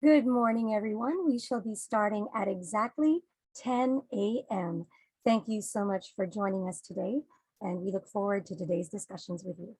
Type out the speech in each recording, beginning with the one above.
Good morning, everyone. We shall be starting at exactly 10 a.m. Thank you so much for joining us today, and we look forward to today's discussions with you.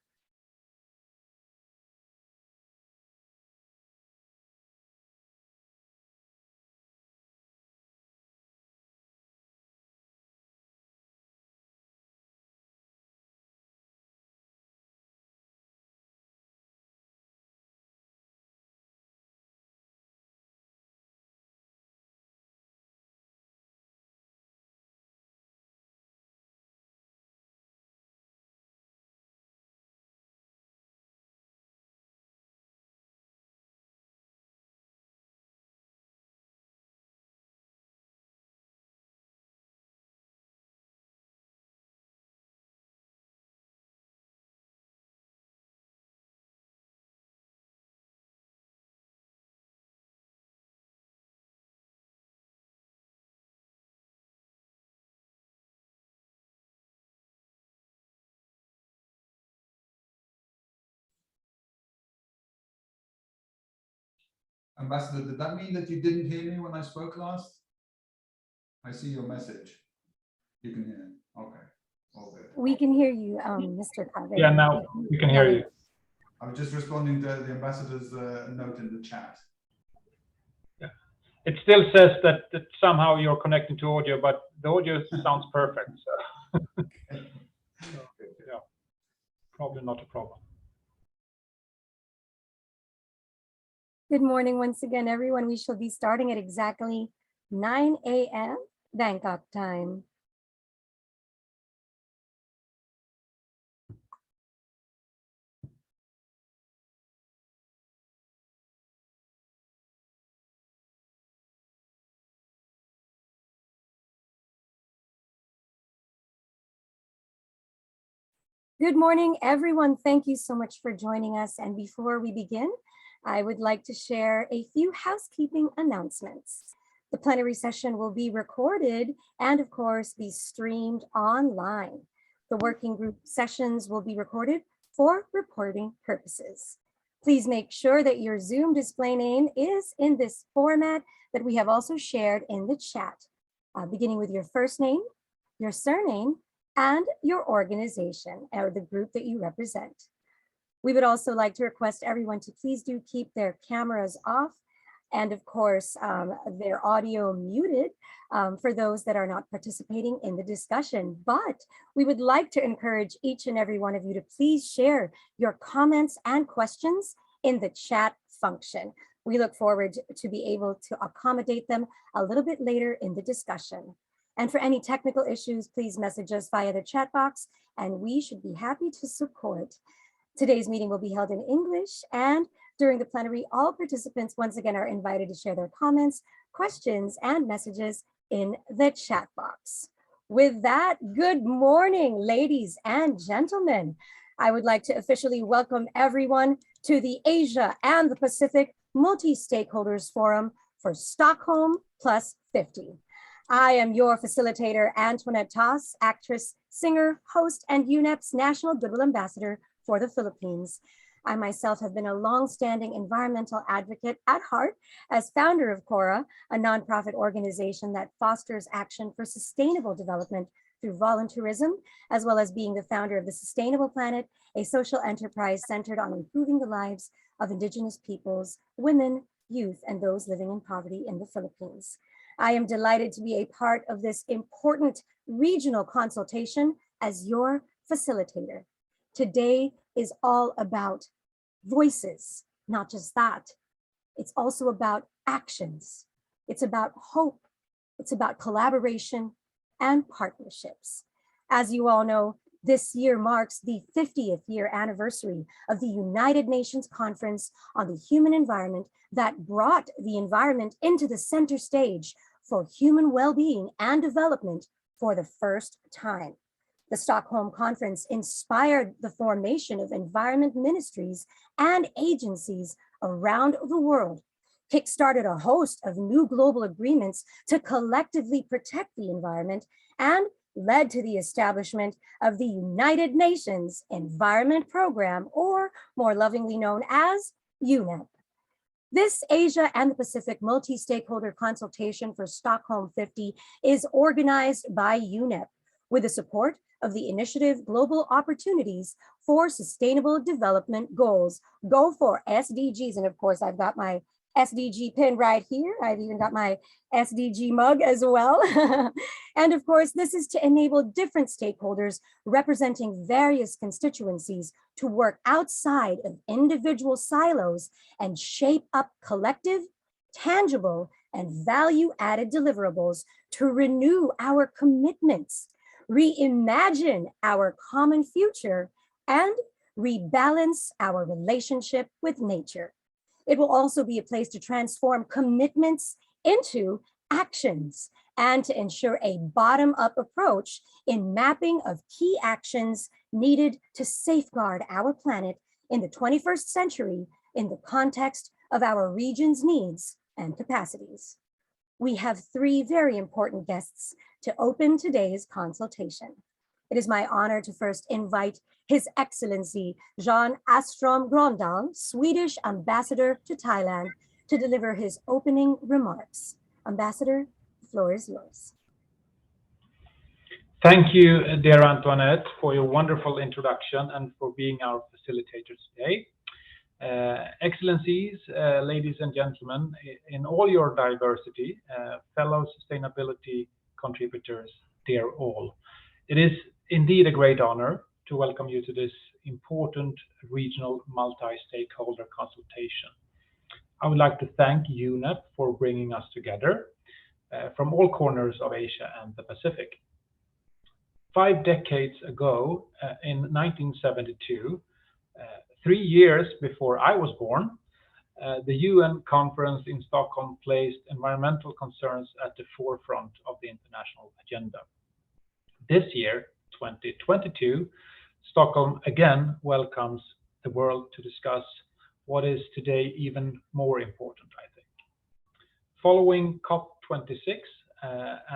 Ambassador, did that mean that you didn't hear me when I spoke last? I see your message. You can hear. Okay. All good. We can hear you, Mr. Kave. Yeah, now we can hear you. I was just responding to the ambassador's note in the chat. Yeah. It still says that somehow you're connecting to audio, but the audio sounds perfect. So. Yeah, probably not a problem. Good morning once again, everyone. We shall be starting at exactly 9 a.m. Bangkok time. Good morning, everyone. Thank you so much for joining us. And before we begin, I would like to share a few housekeeping announcements. The plenary session will be recorded and, of course, be streamed online. The working group sessions will be recorded for reporting purposes. Please make sure that your Zoom display name is in this format that we have also shared in the chat, beginning with your first name, your surname, and your organization or the group that you represent. We would also like to request everyone to please do keep their cameras off and of course their audio muted for those that are not participating in the discussion. But we would like to encourage each and every one of you to please share your comments and questions in the chat function. We look forward to be able to accommodate them a little bit later in the discussion. And for any technical issues, please message us via the chat box and we should be happy to support. Today's meeting will be held in English, and during the plenary, all participants once again are invited to share their comments, questions, and messages in the chat box. With that, good morning, ladies and gentlemen. I would like to officially welcome everyone to the Asia and the Pacific Multi-Stakeholders Forum for Stockholm+50. I am your facilitator, Antoinette Toss, actress, singer, host, and UNEP's National Goodwill Ambassador for the Philippines. I myself have been a long-standing environmental advocate at heart as founder of CORA, a nonprofit organization that fosters action for sustainable development through volunteerism, as well as being the founder of the Sustainable Planet, a social enterprise centered on improving the lives of Indigenous peoples, women, youth, and those living in poverty in the Philippines. I am delighted to be a part of this important regional consultation as your facilitator. Today is all about voices, not just that. It's also about actions. It's about hope. It's about collaboration and partnerships. As you all know, this year marks the 50th year anniversary of the United Nations Conference on the Human Environment that brought the environment into the center stage for human well-being and development for the first time. The Stockholm Conference inspired the formation of environment ministries and agencies around the world, kickstarted a host of new global agreements to collectively protect the environment, and led to the establishment of the United Nations Environment Program, or more lovingly known as UNEP. This Asia and the Pacific multi-stakeholder consultation for Stockholm 50 is organized by UNEP with the support of the initiative Global Opportunities for Sustainable Development Goals. Go for SDGs. And of course, I've got my SDG pin right here. I've even got my SDG mug as well. And of course, this is to enable different stakeholders representing various constituencies to work outside of individual silos and shape up collective, tangible, and value-added deliverables to renew our commitments, reimagine our common future, and rebalance our relationship with nature. It will also be a place to transform commitments into actions and to ensure a bottom-up approach in mapping of key actions needed to safeguard our planet in the 21st century in the context of our region's needs and capacities. We have three very important guests to open today's consultation. It is my honor to first invite His Excellency Jan Åström Gröndal, Swedish Ambassador to Thailand, to deliver his opening remarks. Ambassador, the floor is yours. Thank you, dear Antoinette, for your wonderful introduction and for being our facilitator today. Excellencies, ladies and gentlemen, in all your diversity, fellow sustainability contributors, dear all, it is indeed a great honor to welcome you to this important regional multi-stakeholder consultation. I would like to thank UNEP for bringing us together from all corners of Asia and the Pacific. 5 decades ago, in 1972, 3 years before I was born, the UN conference in Stockholm placed environmental concerns at the forefront of the international agenda. This year, 2022, Stockholm again welcomes the world to discuss what is today even more important, I think. Following COP26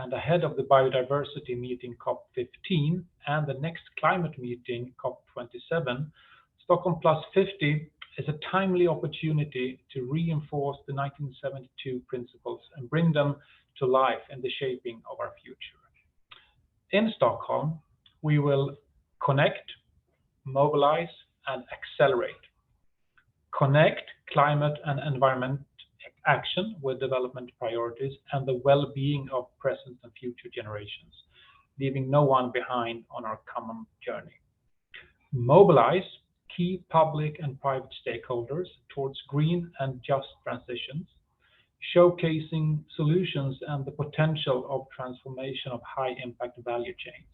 and ahead of the Biodiversity meeting COP15 and the next climate meeting COP27, Stockholm+50 is a timely opportunity to reinforce the 1972 principles and bring them to life in the shaping of our future. In Stockholm, we will connect, mobilize, and accelerate. Connect climate and environment action with development priorities and the well-being of present and future generations, leaving no one behind on our common journey. Mobilize key public and private stakeholders towards green and just transitions, showcasing solutions and the potential of transformation of high-impact value chains.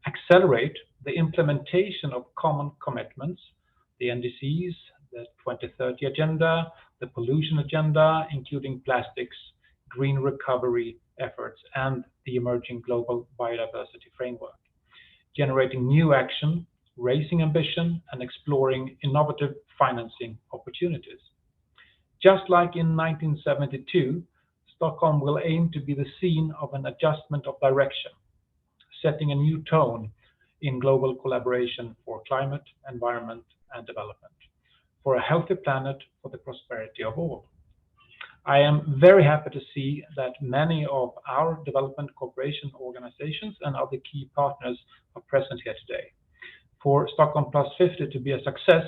Accelerate the implementation of common commitments, the NDCs, the 2030 Agenda, the pollution agenda, including plastics, green recovery efforts, and the emerging global biodiversity framework. Generating new action, raising ambition, and exploring innovative financing opportunities. Just like in 1972, Stockholm will aim to be the scene of an adjustment of direction, setting a new tone in global collaboration for climate, environment, and development, for a healthy planet, for the prosperity of all. I am very happy to see that many of our development cooperation organizations and other key partners are present here today. For Stockholm+50 to be a success,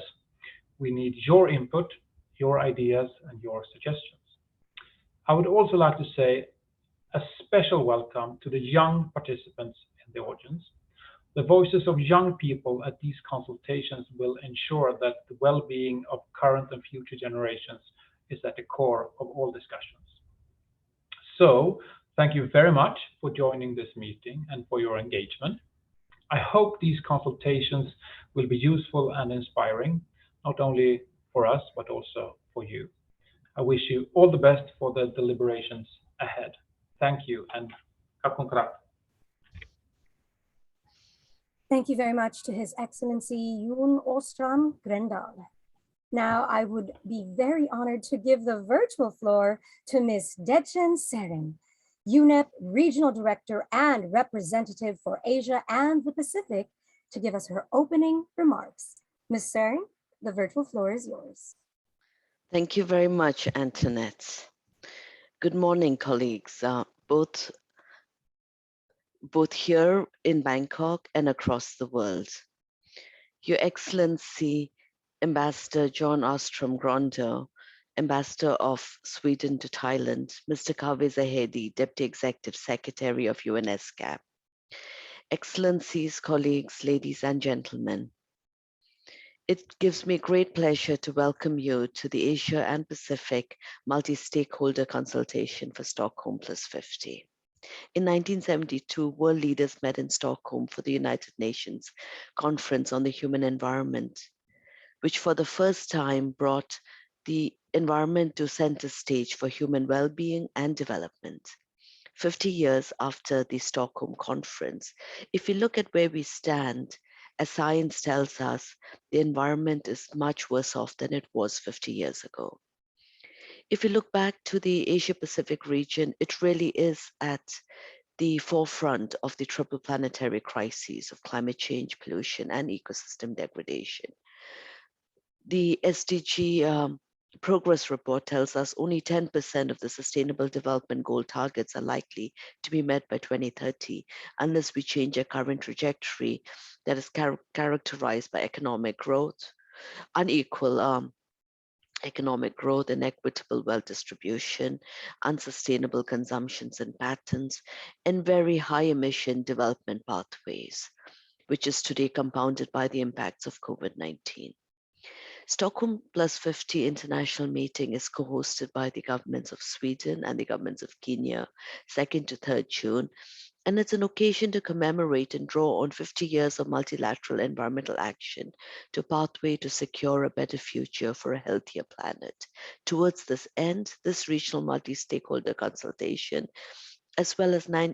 we need your input, your ideas, and your suggestions. I would also like to say a special welcome to the young participants in the audience. The voices of young people at these consultations will ensure that the well-being of current and future generations is at the core of all discussions. So, thank you very much for joining this meeting and for your engagement. I hope these consultations will be useful and inspiring, not only for us, but also for you. I wish you all the best for the deliberations ahead. Thank you, and kakunkarat. Thank you very much to His Excellency Jan Åström Gröndal. Now I would be very honored to give the virtual floor to Ms. Dechen Seren, UNEP Regional Director and Representative for Asia and the Pacific, to give us her opening remarks. Ms. Seren, the virtual floor is yours. Thank you very much, Antoinette. Good morning, colleagues, both here in Bangkok and across the world. Your Excellency, Ambassador John Ostrom Grondo, Ambassador of Sweden to Thailand, Mr. Kaveh Zahedi, Deputy Executive Secretary of UNESCAP, Excellencies, colleagues, ladies and gentlemen. It gives me great pleasure to welcome you to the Asia and Pacific Multi-Stakeholder Consultation for Stockholm+50. In 1972, world leaders met in Stockholm for the United Nations Conference on the Human Environment, which for the first time brought the environment to center stage for human well-being and development. 50 years after the Stockholm Conference, if we look at where we stand, as science tells us, the environment is much worse off than it was 50 years ago. If we look back to the Asia-Pacific region, it really is at the forefront of the triple planetary crises of climate change, pollution, and ecosystem degradation. The SDG progress report tells us only 10% of the Sustainable Development Goal targets are likely to be met by 2030 unless we change our current trajectory that is characterized by economic growth, unequal economic growth, inequitable wealth distribution, unsustainable consumptions and patterns, and very high emission development pathways, which is today compounded by the impacts of COVID-19. Stockholm+50 international meeting is co-hosted by the governments of Sweden and the governments of Kenya, 2nd to 3rd June, and it's an occasion to commemorate and draw on 50 years of multilateral environmental action to pathway to secure a better future for a healthier planet. Towards this end, this regional multi-stakeholder consultation, as well as 9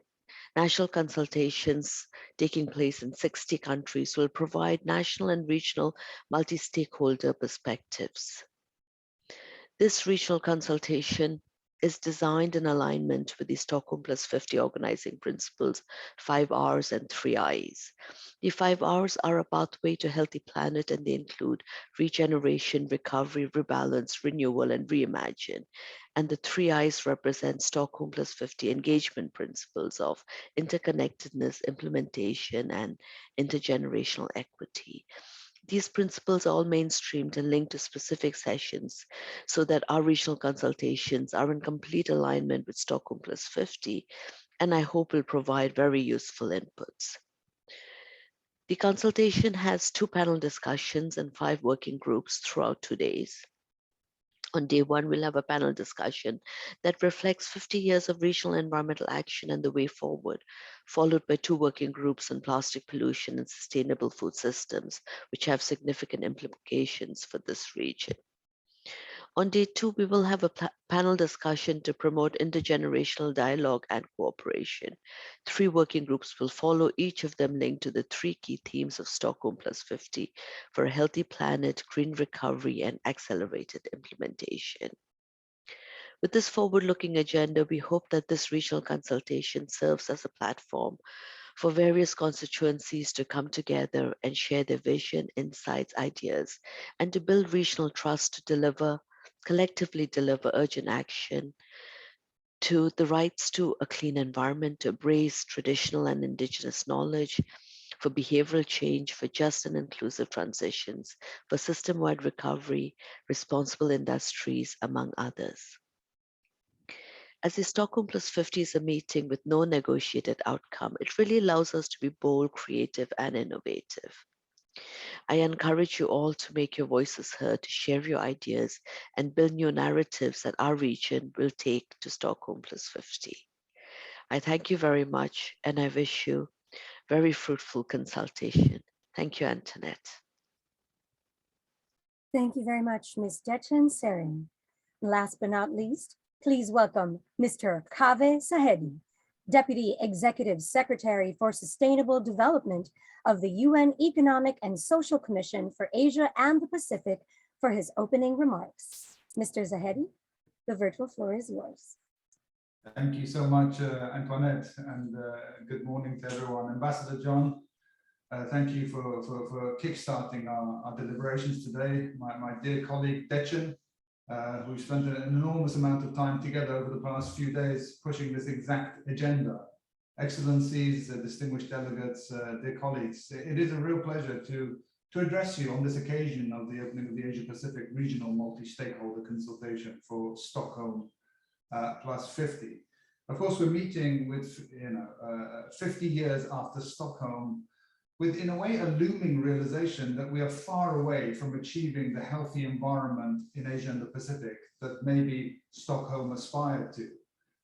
national consultations taking place in 60 countries, will provide national and regional multi-stakeholder perspectives. This regional consultation is designed in alignment with the Stockholm+50 organizing principles, 5 R's and 3 I's. The 5 R's are a pathway to a healthy planet, and they include regeneration, recovery, rebalance, renewal, and reimagine. And the 3 I's represent Stockholm+50 engagement principles of interconnectedness, implementation, and intergenerational equity. These principles are all mainstreamed and linked to specific sessions so that our regional consultations are in complete alignment with Stockholm+50, and I hope will provide very useful inputs. The consultation has 2 panel discussions and 5 working groups throughout 2 days. On day 1, we'll have a panel discussion that reflects 50 years of regional environmental action and the way forward, followed by 2 working groups on plastic pollution and sustainable food systems, which have significant implications for this region. On day 2, we will have a panel discussion to promote intergenerational dialogue and cooperation. 3 working groups will follow, each of them linked to the 3 key themes of Stockholm+50 for a healthy planet, green recovery, and accelerated implementation. With this forward-looking agenda, we hope that this regional consultation serves as a platform for various constituencies to come together and share their vision, insights, ideas, and to build regional trust to collectively deliver urgent action to the rights to a clean environment, to embrace traditional and indigenous knowledge, for behavioral change, for just and inclusive transitions, for system-wide recovery, responsible industries, among others. As the Stockholm+50 is a meeting with no negotiated outcome, it really allows us to be bold, creative, and innovative. I encourage you all to make your voices heard, to share your ideas, and build new narratives that our region will take to Stockholm+50. I thank you very much, and I wish you very fruitful consultation. Thank you, Antoinette. Thank you very much, Ms. Dechen Sering. Last but not least, please welcome Mr. Kaveh Zahedi, Deputy Executive Secretary for Sustainable Development of the UN Economic and Social Commission for Asia and the Pacific, for his opening remarks. Mr. Zahedi, the virtual floor is yours. Thank you so much, Antoinette, and good morning to everyone. Ambassador John, thank you for kickstarting our deliberations today. My dear colleague Dechen, who spent an enormous amount of time together over the past few days pushing this exact agenda. Excellencies, distinguished delegates, dear colleagues, it is a real pleasure to address you on this occasion of the opening of the Asia-Pacific Regional Multi-Stakeholder Consultation for Stockholm+50. Of course, we're meeting with 50 years after Stockholm, with in a way a looming realization that we are far away from achieving the healthy environment in Asia and the Pacific that maybe Stockholm aspired to.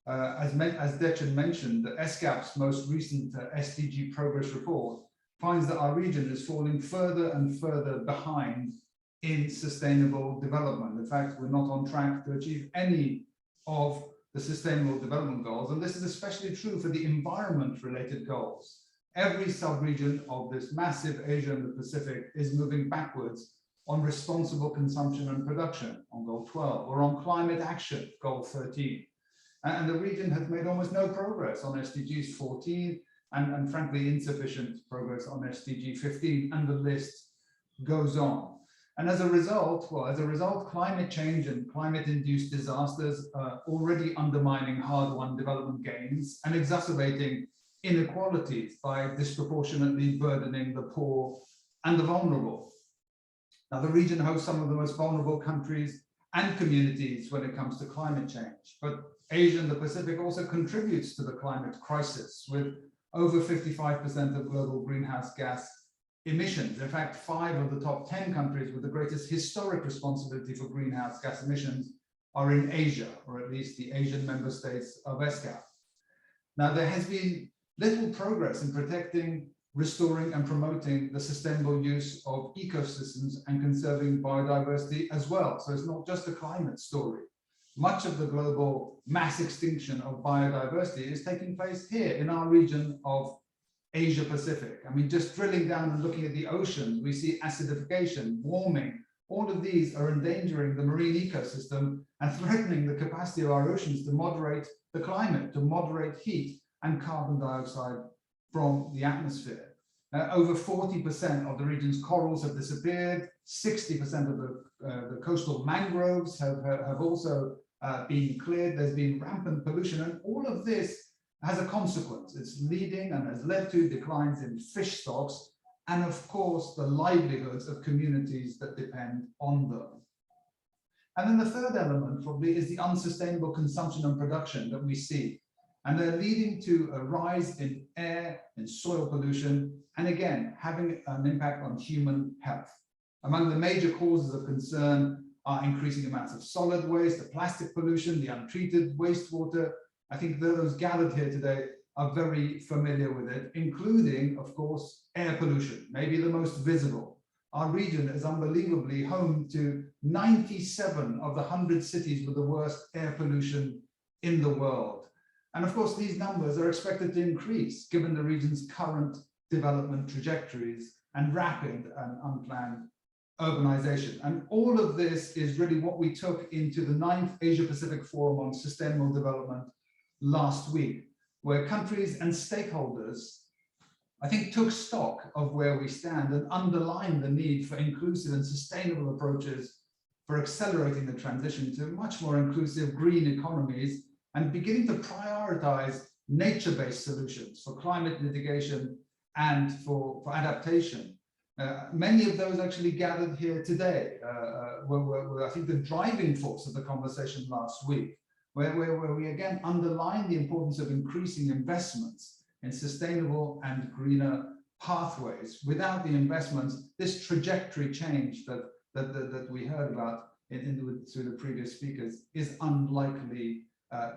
As Dechen mentioned, the ESCAP's most recent SDG progress report finds that our region is falling further and further behind in sustainable development. In fact, we're not on track to achieve any of the sustainable development goals, and this is especially true for the environment-related goals. Every sub-region of this massive Asia and the Pacific is moving backwards on responsible consumption and production, on Goal 12, or on climate action, Goal 13. And the region has made almost no progress on SDGs 14, and frankly, insufficient progress on SDG 15, and the list goes on. And as a result, climate change and climate-induced disasters are already undermining hard-won development gains and exacerbating inequalities by disproportionately burdening the poor and the vulnerable. Now, the region hosts some of the most vulnerable countries and communities when it comes to climate change, but Asia and the Pacific also contributes to the climate crisis with over 55% of global greenhouse gas emissions. In fact, 5 of the top 10 countries with the greatest historic responsibility for greenhouse gas emissions are in Asia, or at least the Asian member states of ESCAP. Now, there has been little progress in protecting, restoring, and promoting the sustainable use of ecosystems and conserving biodiversity as well. So it's not just a climate story. Much of the global mass extinction of biodiversity is taking place here in our region of Asia Pacific. I mean, just drilling down and looking at the oceans, we see acidification, warming. All of these are endangering the marine ecosystem and threatening the capacity of our oceans to moderate the climate, to moderate heat and carbon dioxide from the atmosphere. Over 40% of the region's corals have disappeared. 60% of the coastal mangroves have also been cleared. There's been rampant pollution, and all of this has a consequence. It's leading and has led to declines in fish stocks and, of course, the livelihoods of communities that depend on them. And then the third element probably is the unsustainable consumption and production that we see. And they're leading to a rise in air and soil pollution, and again, having an impact on human health. Among the major causes of concern are increasing amounts of solid waste, the plastic pollution, the untreated wastewater. I think those gathered here today are very familiar with it, including, of course, air pollution, maybe the most visible. Our region is unbelievably home to 97 of the 100 cities with the worst air pollution in the world. And of course, these numbers are expected to increase given the region's current development trajectories and rapid and unplanned urbanization. And all of this is really what we took into the 9th Asia-Pacific Forum on Sustainable Development last week, where countries and stakeholders, I think, took stock of where we stand and underlined the need for inclusive and sustainable approaches for accelerating the transition to much more inclusive green economies and beginning to prioritize nature-based solutions for climate mitigation and for adaptation. Many of those actually gathered here today were I think, the driving force of the conversation last week, where we again underline the importance of increasing investments in sustainable and greener pathways. Without the investments, this trajectory change that we heard about through the previous speakers is unlikely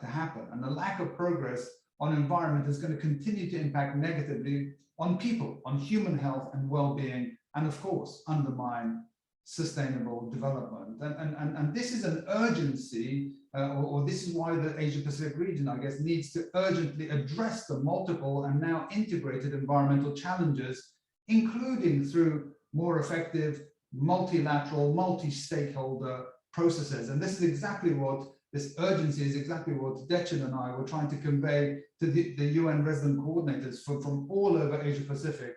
to happen. And the lack of progress on environment is going to continue to impact negatively on people, on human health and well-being, and of course, undermine sustainable development. And this is an urgency, or this is why the Asia-Pacific region, I guess, needs to urgently address the multiple and now integrated environmental challenges, including through more effective multilateral, multi-stakeholder processes. And this is exactly what this urgency is exactly what Dechen and I were trying to convey to the UN resident coordinators from all over Asia Pacific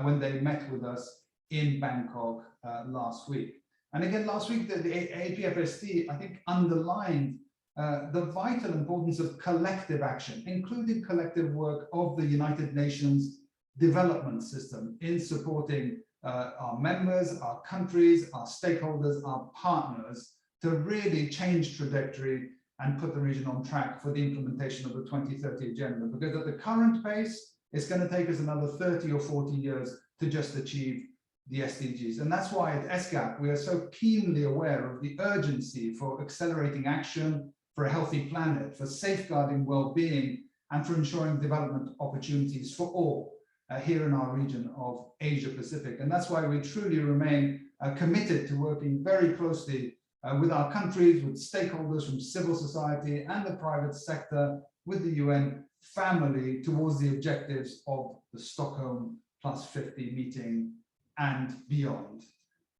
when they met with us in Bangkok last week. And again, last week, the APFST, I think, underlined the vital importance of collective action, including collective work of the United Nations development system in supporting our members, our countries, our stakeholders, our partners to really change trajectory and put the region on track for the implementation of the 2030 agenda. Because at the current pace, it's going to take us another 30 or 40 years to just achieve the SDGs. And that's why at ESGAP, we are so keenly aware of the urgency for accelerating action for a healthy planet, for safeguarding well-being, and for ensuring development opportunities for all here in our region of Asia Pacific. And that's why we truly remain committed to working very closely with our countries, with stakeholders from civil society and the private sector, with the UN family towards the objectives of the Stockholm+50 meeting and beyond.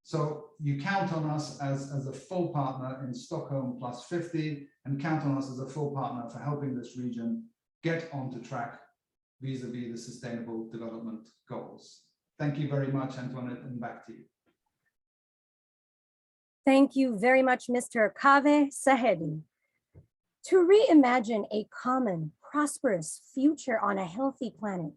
So you count on us as a full partner in Stockholm+50, and count on us as a full partner for helping this region get onto track vis-a-vis the Sustainable Development Goals. Thank you very much, Antoinette, and back to you. Thank you very much, Mr. Kaveh Sahedi. To reimagine a common, prosperous future on a healthy planet,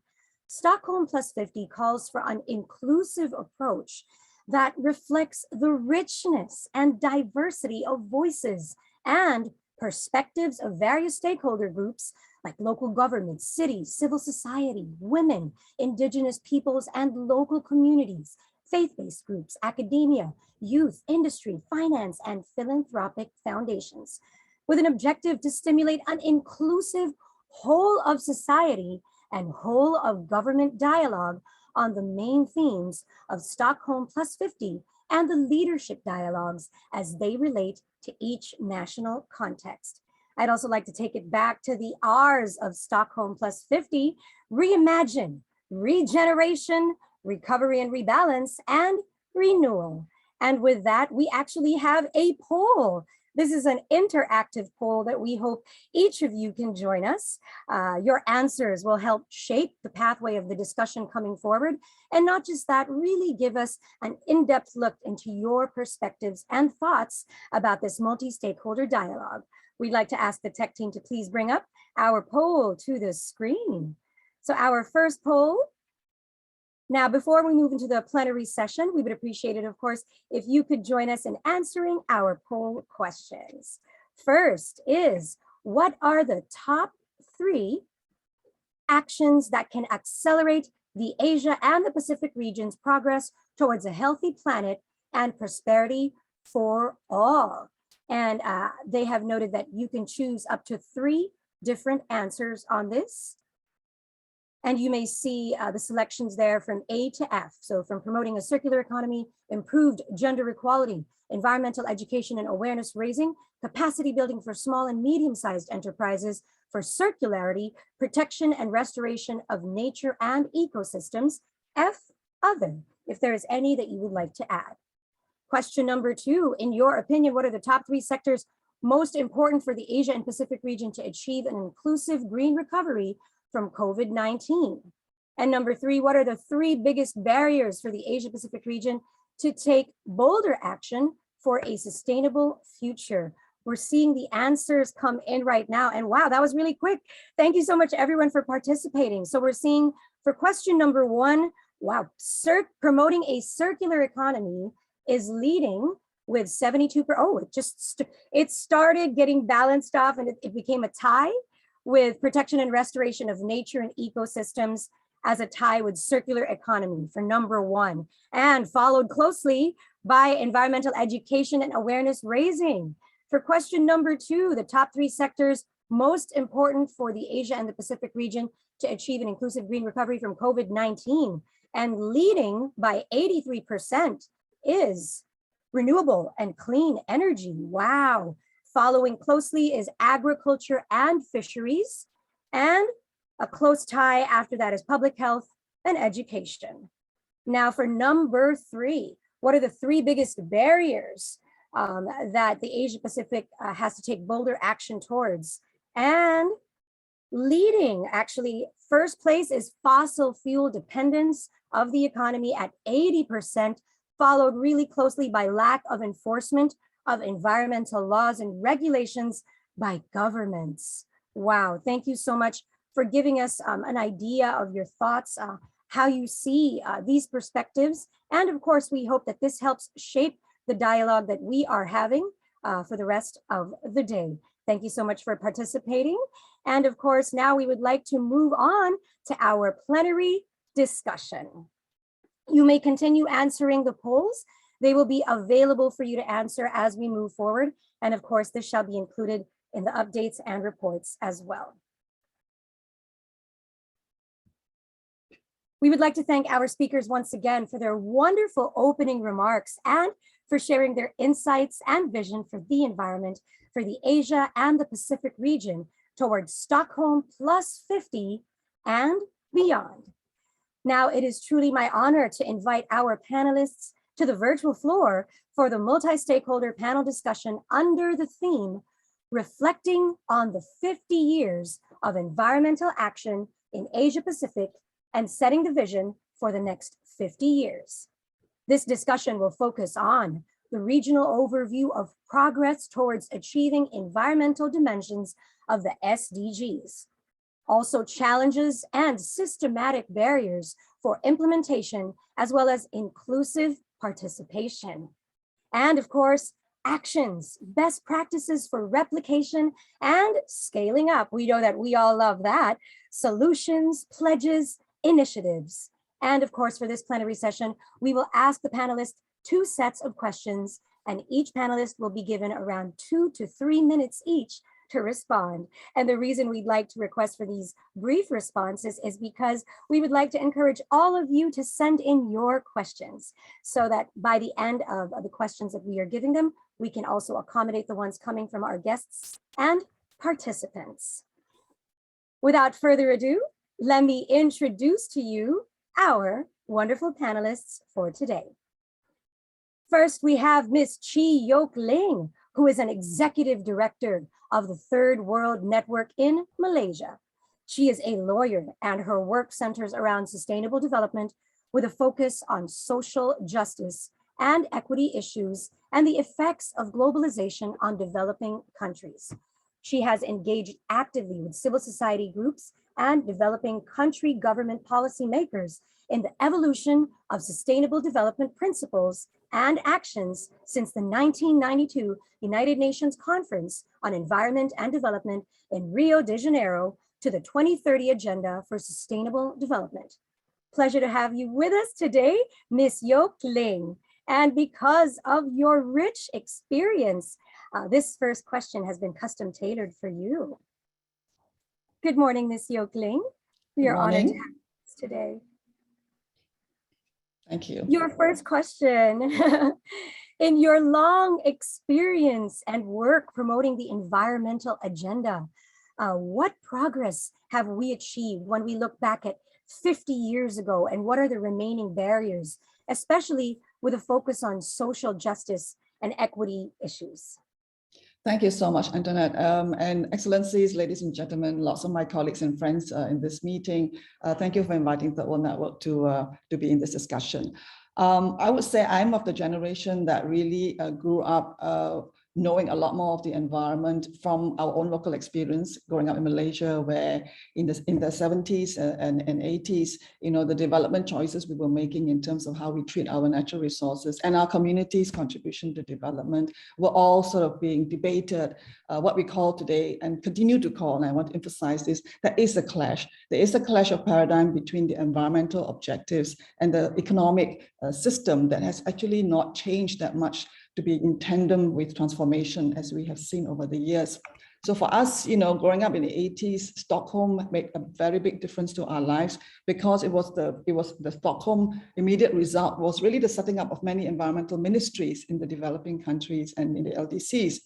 Stockholm+50 calls for an inclusive approach that reflects the richness and diversity of voices and perspectives of various stakeholder groups like local governments, cities, civil society, women, indigenous peoples and local communities, faith-based groups, academia, youth, industry, finance, and philanthropic foundations, with an objective to stimulate an inclusive whole of society and whole of government dialogue on the main themes of Stockholm+50 and the leadership dialogues as they relate to each national context. I'd also like to take it back to the R's of Stockholm+50: reimagine, regeneration, recovery and rebalance, and renewal. And with that, we actually have a poll. This is an interactive poll that we hope each of you can join us. Your answers will help shape the pathway of the discussion coming forward. And not just that, really give us an in-depth look into your perspectives and thoughts about this multi-stakeholder dialogue. We'd like to ask the tech team to please bring up our poll to the screen. So our first poll. Now, before we move into the plenary session, we would appreciate it, of course, if you could join us in answering our poll questions. First is, what are the top 3 actions that can accelerate the Asia and the Pacific region's progress towards a healthy planet and prosperity for all? And they have noted that you can choose up to 3 different answers on this. And you may see the selections there from A to F. So from promoting a circular economy, improved gender equality, environmental education and awareness raising, capacity building for small and medium-sized enterprises, for circularity, protection and restoration of nature and ecosystems. F, other, if there is any that you would like to add. Question number 2, in your opinion, what are the top 3 sectors most important for the Asia and Pacific region to achieve an inclusive green recovery from COVID-19? And number 3, what are the 3 biggest barriers for the Asia Pacific region to take bolder action for a sustainable future? We're seeing the answers come in right now. And wow, that was really quick. Thank you so much everyone for participating. So we're seeing for question number 1, wow, promoting a circular economy is leading with 72%. Oh, it started getting balanced off and it became a tie with protection and restoration of nature and ecosystems as a tie with circular economy for number 1, and followed closely by environmental education and awareness raising. For question number 2, the top 3 sectors most important for the Asia and the Pacific region to achieve an inclusive green recovery from COVID-19, and leading by 83% is renewable and clean energy. Wow. Following closely is agriculture and fisheries, and a close tie after that is public health and education. Now for number 3, what are the 3 biggest barriers that the Asia Pacific has to take bolder action towards? And leading, actually, first place is fossil fuel dependence of the economy at 80%, followed really closely by lack of enforcement of environmental laws and regulations by governments. Wow, thank you so much for giving us an idea of your thoughts, how you see these perspectives. And of course, we hope that this helps shape the dialogue that we are having for the rest of the day. Thank you so much for participating. And of course, now we would like to move on to our plenary discussion. You may continue answering the polls. They will be available for you to answer as we move forward. And of course, this shall be included in the updates and reports as well. We would like to thank our speakers once again for their wonderful opening remarks and for sharing their insights and vision for the environment for the Asia and the Pacific region towards Stockholm+50 and beyond. Now, it is truly my honor to invite our panelists to the virtual floor for the multi-stakeholder panel discussion under the theme, Reflecting on the 50 Years of Environmental Action in Asia Pacific and Setting the Vision for the Next 50 Years. This discussion will focus on the regional overview of progress towards achieving environmental dimensions of the SDGs, also challenges and systematic barriers for implementation, as well as inclusive participation. And of course, actions, best practices for replication and scaling up. We know that we all love that. Solutions, pledges, initiatives. And of course, for this plenary session, we will ask the panelists 2 sets of questions, and each panelist will be given around 2 to 3 minutes each to respond. And the reason we'd like to request for these brief responses is because we would like to encourage all of you to send in your questions so that by the end of the questions that we are giving them, we can also accommodate the ones coming from our guests and participants. Without further ado, let me introduce to you our wonderful panelists for today. First, we have Ms. Chi Yok Ling, who is an executive director of the Third World Network in Malaysia. She is a lawyer and her work centers around sustainable development with a focus on social justice and equity issues and the effects of globalization on developing countries. She has engaged actively with civil society groups and developing country government policymakers in the evolution of sustainable development principles and actions since the 1992 United Nations Conference on Environment and Development in Rio de Janeiro to the 2030 Agenda for Sustainable Development. Pleasure to have you with us today, Ms. Yok Ling. And because of your rich experience, this first question has been custom tailored for you. Good morning, Ms. Yok Ling. We are honored to have you today. Thank you. Your first question. In your long experience and work promoting the environmental agenda, what progress have we achieved when we look back at 50 years ago, and what are the remaining barriers, especially with a focus on social justice and equity issues? Thank you so much, Antoinette. And excellencies, ladies and gentlemen, lots of my colleagues and friends in this meeting, thank you for inviting Third World Network to be in this discussion. I would say I'm of the generation that really grew up knowing a lot more of the environment from our own local experience growing up in Malaysia, where in the 70s and 80s, you know, the development choices we were making in terms of how we treat our natural resources and our community's contribution to development were all sort of being debated, what we call today and continue to call, and I want to emphasize this, there is a clash. There is a clash of paradigm between the environmental objectives and the economic system that has actually not changed that much to be in tandem with transformation as we have seen over the years. So for us, you know, growing up in the 80s, Stockholm made a very big difference to our lives because it was the Stockholm immediate result was really the setting up of many environmental ministries in the developing countries and in the LDCs.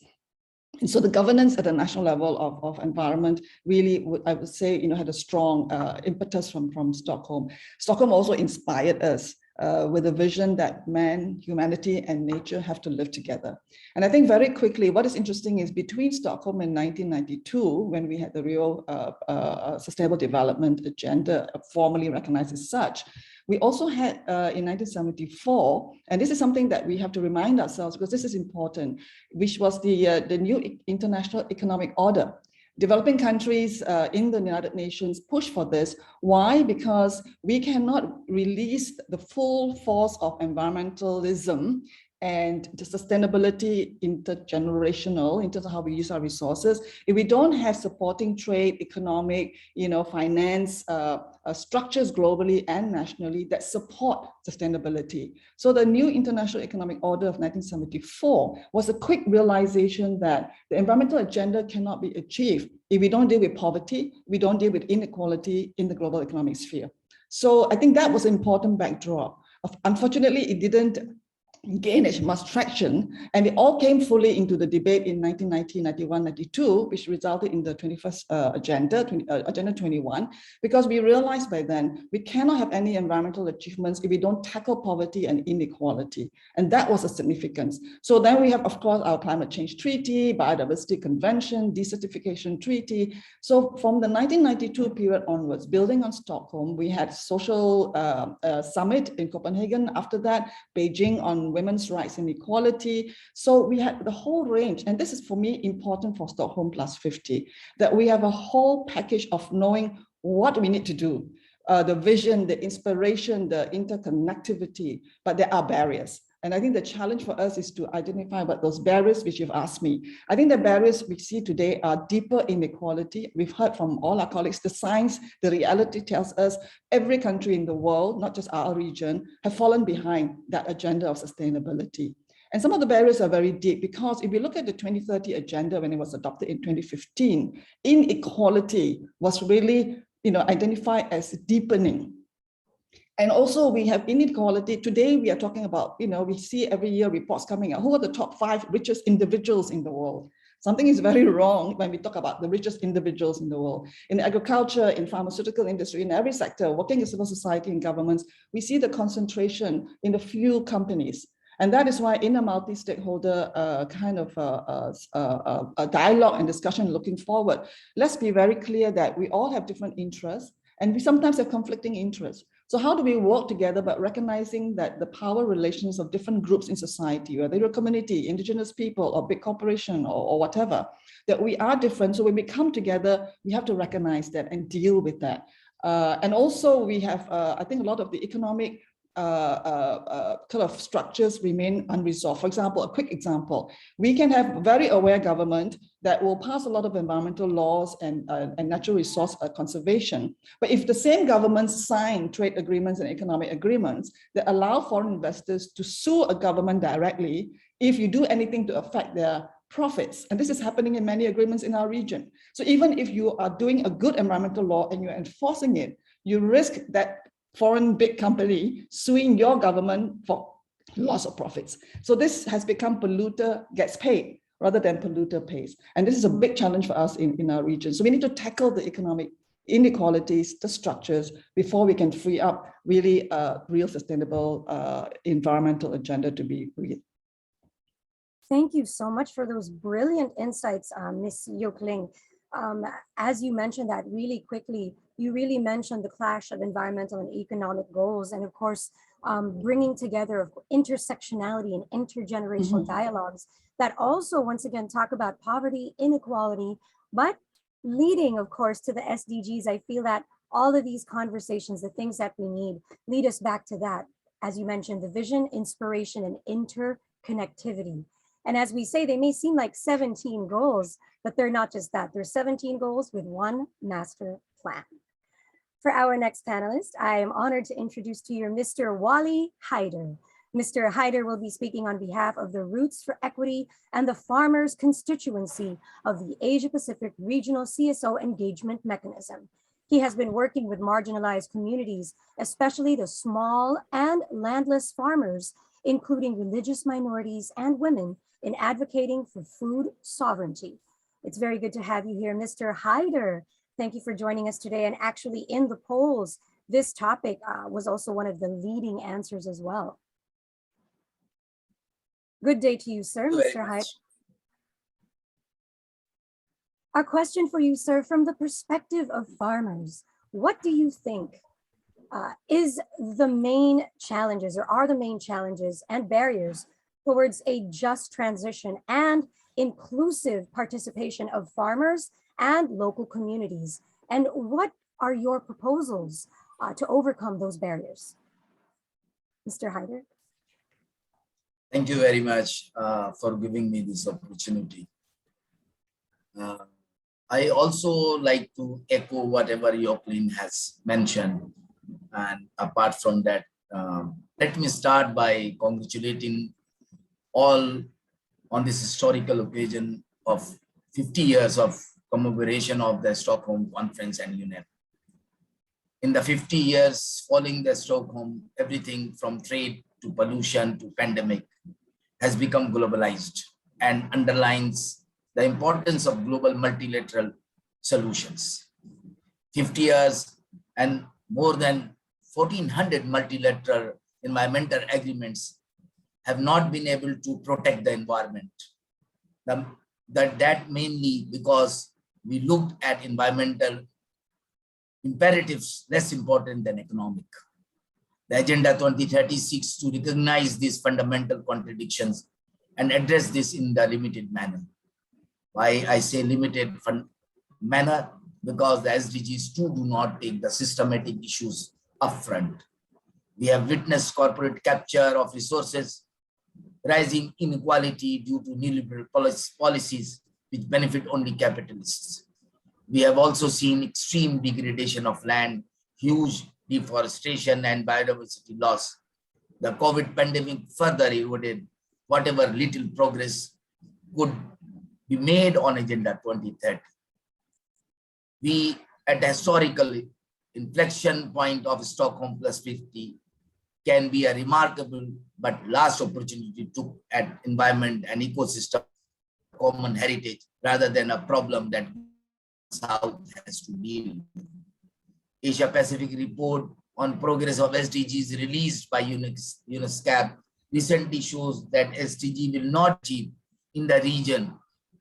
And so the governance at the national level of environment really, I would say, you know, had a strong impetus from Stockholm. Stockholm also inspired us with a vision that man, humanity, and nature have to live together. And I think very quickly, what is interesting is between Stockholm in 1992, when we had the Rio Sustainable Development Agenda, formally recognized as such, We also had in 1974, and this is something that we have to remind ourselves because this is important, which was the new international economic order. Developing countries in the United Nations push for this. Why? Because we cannot release the full force of environmentalism and the sustainability intergenerational in terms of how we use our resources if we don't have supporting trade, economic, finance structures globally and nationally that support sustainability. So the new International Economic Order of 1974 was a quick realization that the environmental agenda cannot be achieved if we don't deal with poverty, we don't deal with inequality in the global economic sphere. So I think that was an important backdrop. Unfortunately, it didn't gain as much traction, and it all came fully into the debate in 1990, 91, 92, which resulted in the 21st Agenda 21, because we realized by then we cannot have any environmental achievements if we don't tackle poverty and inequality, and that was a significance. So then we have, of course, our Climate Change Treaty, Biodiversity Convention, Desertification Treaty. So from the 1992 period onwards, building on Stockholm, we had social summit in Copenhagen. After that, Beijing on women's rights and equality. So we had the whole range, and this is for me important for Stockholm+50, that we have a whole package of knowing what we need to do, the vision, the inspiration, the interconnectivity, but there are barriers. And I think the challenge for us is to identify what those barriers which you've asked me. I think the barriers we see today are deeper inequality. We've heard from all our colleagues, the science, the reality tells us every country in the world, not just our region, have fallen behind that agenda of sustainability. And some of the barriers are very deep because if we look at the 2030 agenda when it was adopted in 2015, inequality was really identified as deepening. And also we have inequality. Today we are talking about, we see every year reports coming out. Who are the top 5 richest individuals in the world? Something is very wrong when we talk about the richest individuals in the world. In agriculture, in pharmaceutical industry, in every sector, working in civil society and governments, we see the concentration in a few companies. And that is why in a multi-stakeholder a dialogue and discussion looking forward, let's be very clear that we all have different interests and we sometimes have conflicting interests. So how do we work together, but recognizing that the power relations of different groups in society, whether you're a community, indigenous people, or big corporation, or whatever, that we are different. So when we come together, we have to recognize that and deal with that. And also we have, I think a lot of the economic kind of structures remain unresolved. For example, a quick example, we can have very aware government that will pass a lot of environmental laws and natural resource conservation. But if the same governments sign trade agreements and economic agreements that allow foreign investors to sue a government directly if you do anything to affect their profits, and this is happening in many agreements in our region. So even if you are doing a good environmental law and you're enforcing it, you risk that foreign big company suing your government for loss of profits. So this has become polluter gets paid rather than polluter pays. And this is a big challenge for us in our region. So we need to tackle the economic inequalities, the structures, before we can free up really real sustainable environmental agenda to be real. Thank you so much for those brilliant insights, Ms. Yokling. As you mentioned that really quickly, you really mentioned the clash of environmental and economic goals, and of course, bringing together intersectionality and intergenerational dialogues that also, once again, talk about poverty, inequality, but leading, of course, to the SDGs. I feel that all of these conversations, the things that we need, lead us back to that. As you mentioned, the vision, inspiration, and interconnectivity. And as we say, they may seem like 17 goals, but they're not just that. There's 17 goals with one master plan. For our next panelist, I am honored to introduce to you Mr. Wally Haider. Mr. Haider will be speaking on behalf of the Roots for Equity and the Farmers Constituency of the Asia Pacific Regional CSO Engagement Mechanism. He has been working with marginalized communities, especially the small and landless farmers, including religious minorities and women, in advocating for food sovereignty. It's very good to have you here, Mr. Haider. Thank you for joining us today. And actually in the polls, this topic was also one of the leading answers as well. Good day to you, sir, Mr. Haider. Our question for you, sir, from the perspective of farmers, what do you think is the main challenges, or are the main challenges and barriers towards a just transition and inclusive participation of farmers and local communities? And what are your proposals to overcome those barriers? Mr. Haider. Thank you very much for giving me this opportunity. I also like to echo whatever Jocelyn has mentioned. And apart from that, let me start by congratulating all on this historical occasion of 50 years of commemoration of the Stockholm Conference and UNEP. In the 50 years following the Stockholm, everything from trade to pollution to pandemic has become globalized and underlines the importance of global multilateral solutions. 50 years and more than 1,400 multilateral environmental agreements have not been able to protect the environment. That mainly because we looked at environmental imperatives less important than economic. The Agenda 2030 seeks to recognize these fundamental contradictions and address this in the limited manner. Why I say limited manner? Because the SDGs too do not take the systematic issues upfront. We have witnessed corporate capture of resources, rising inequality due to neoliberal policies which benefit only capitalists. We have also seen extreme degradation of land, huge deforestation and biodiversity loss. The COVID pandemic further eroded whatever little progress could be made on Agenda 2030. We, at a historical inflection point of Stockholm+50, can be a remarkable but last opportunity to at environment and ecosystem common heritage rather than a problem that South has to deal with. Asia Pacific report on progress of SDGs released by UNESCAP recently shows that SDG will not achieve in the region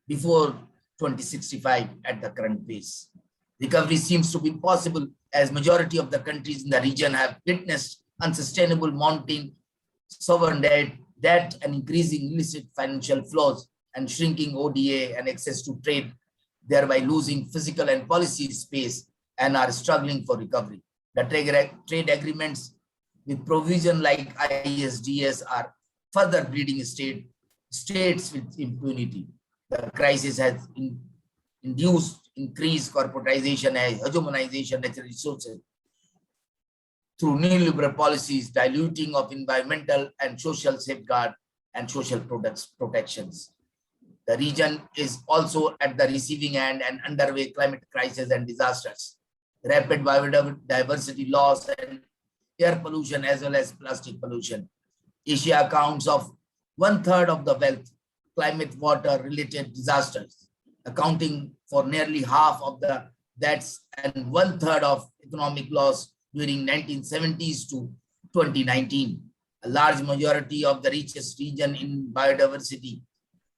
before 2065 at the current pace. Recovery seems to be impossible as majority of the countries in the region have witnessed unsustainable mounting sovereign debt and increasing illicit financial flows and shrinking ODA and access to trade, thereby losing physical and policy space and are struggling for recovery. The trade agreements with provision like ISDS are further bleeding states with impunity. The crisis has induced increased corporatization and hegemonization of natural resources through neoliberal policies, diluting of environmental and social safeguard and social protections. The region is also at the receiving end and underway climate crisis and disasters, rapid biodiversity loss and air pollution as well as plastic pollution. Asia accounts of 1/3 of the wealth, climate water related disasters, accounting for nearly half of the deaths and 1/3 of economic loss during 1970s to 2019. A large majority of the richest region in biodiversity.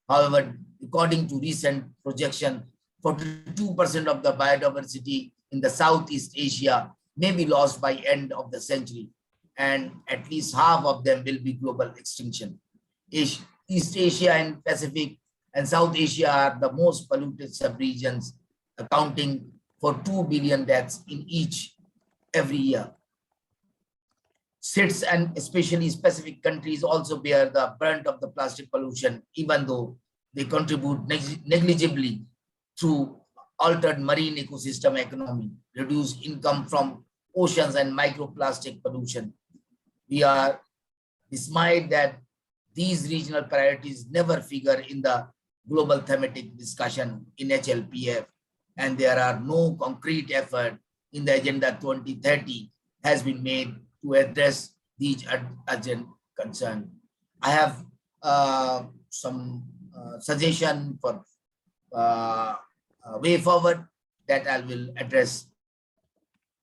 However, according to recent projection, 42% of the biodiversity in the Southeast Asia may be lost by end of the century, and at least half of them will be global extinction. East Asia and Pacific and South Asia are the most polluted sub-regions, accounting for 2 billion deaths in each every year. States and especially specific countries also bear the brunt of the plastic pollution, even though they contribute negligibly through altered marine ecosystem economy, reduced income from oceans and microplastic pollution. We are dismayed that these regional priorities never figure in the global thematic discussion in HLPF, and there are no concrete effort in the Agenda 2030 has been made to address these urgent concerns. I have some suggestion for way forward that I will address.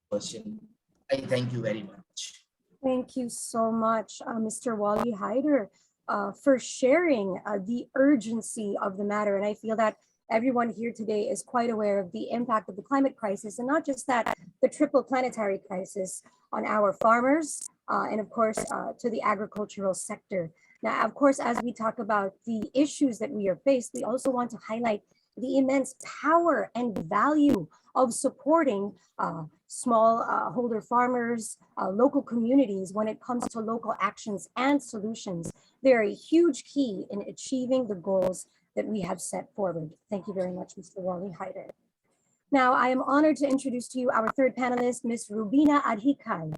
Question. I thank you very much. Thank you so much, Mr. Wally Haider, for sharing the urgency of the matter. And I feel that everyone here today is quite aware of the impact of the climate crisis, and not just that, the triple planetary crisis on our farmers, and of course, to the agricultural sector. Now, of course, as we talk about the issues that we are faced, we also want to highlight the immense power and value of supporting small-holder farmers, local communities when it comes to local actions and solutions. They're a huge key in achieving the goals that we have set forward. Thank you very much, Mr. Wally Hyder. Now, I am honored to introduce to you our third panelist, Ms. Rubina Adhikai.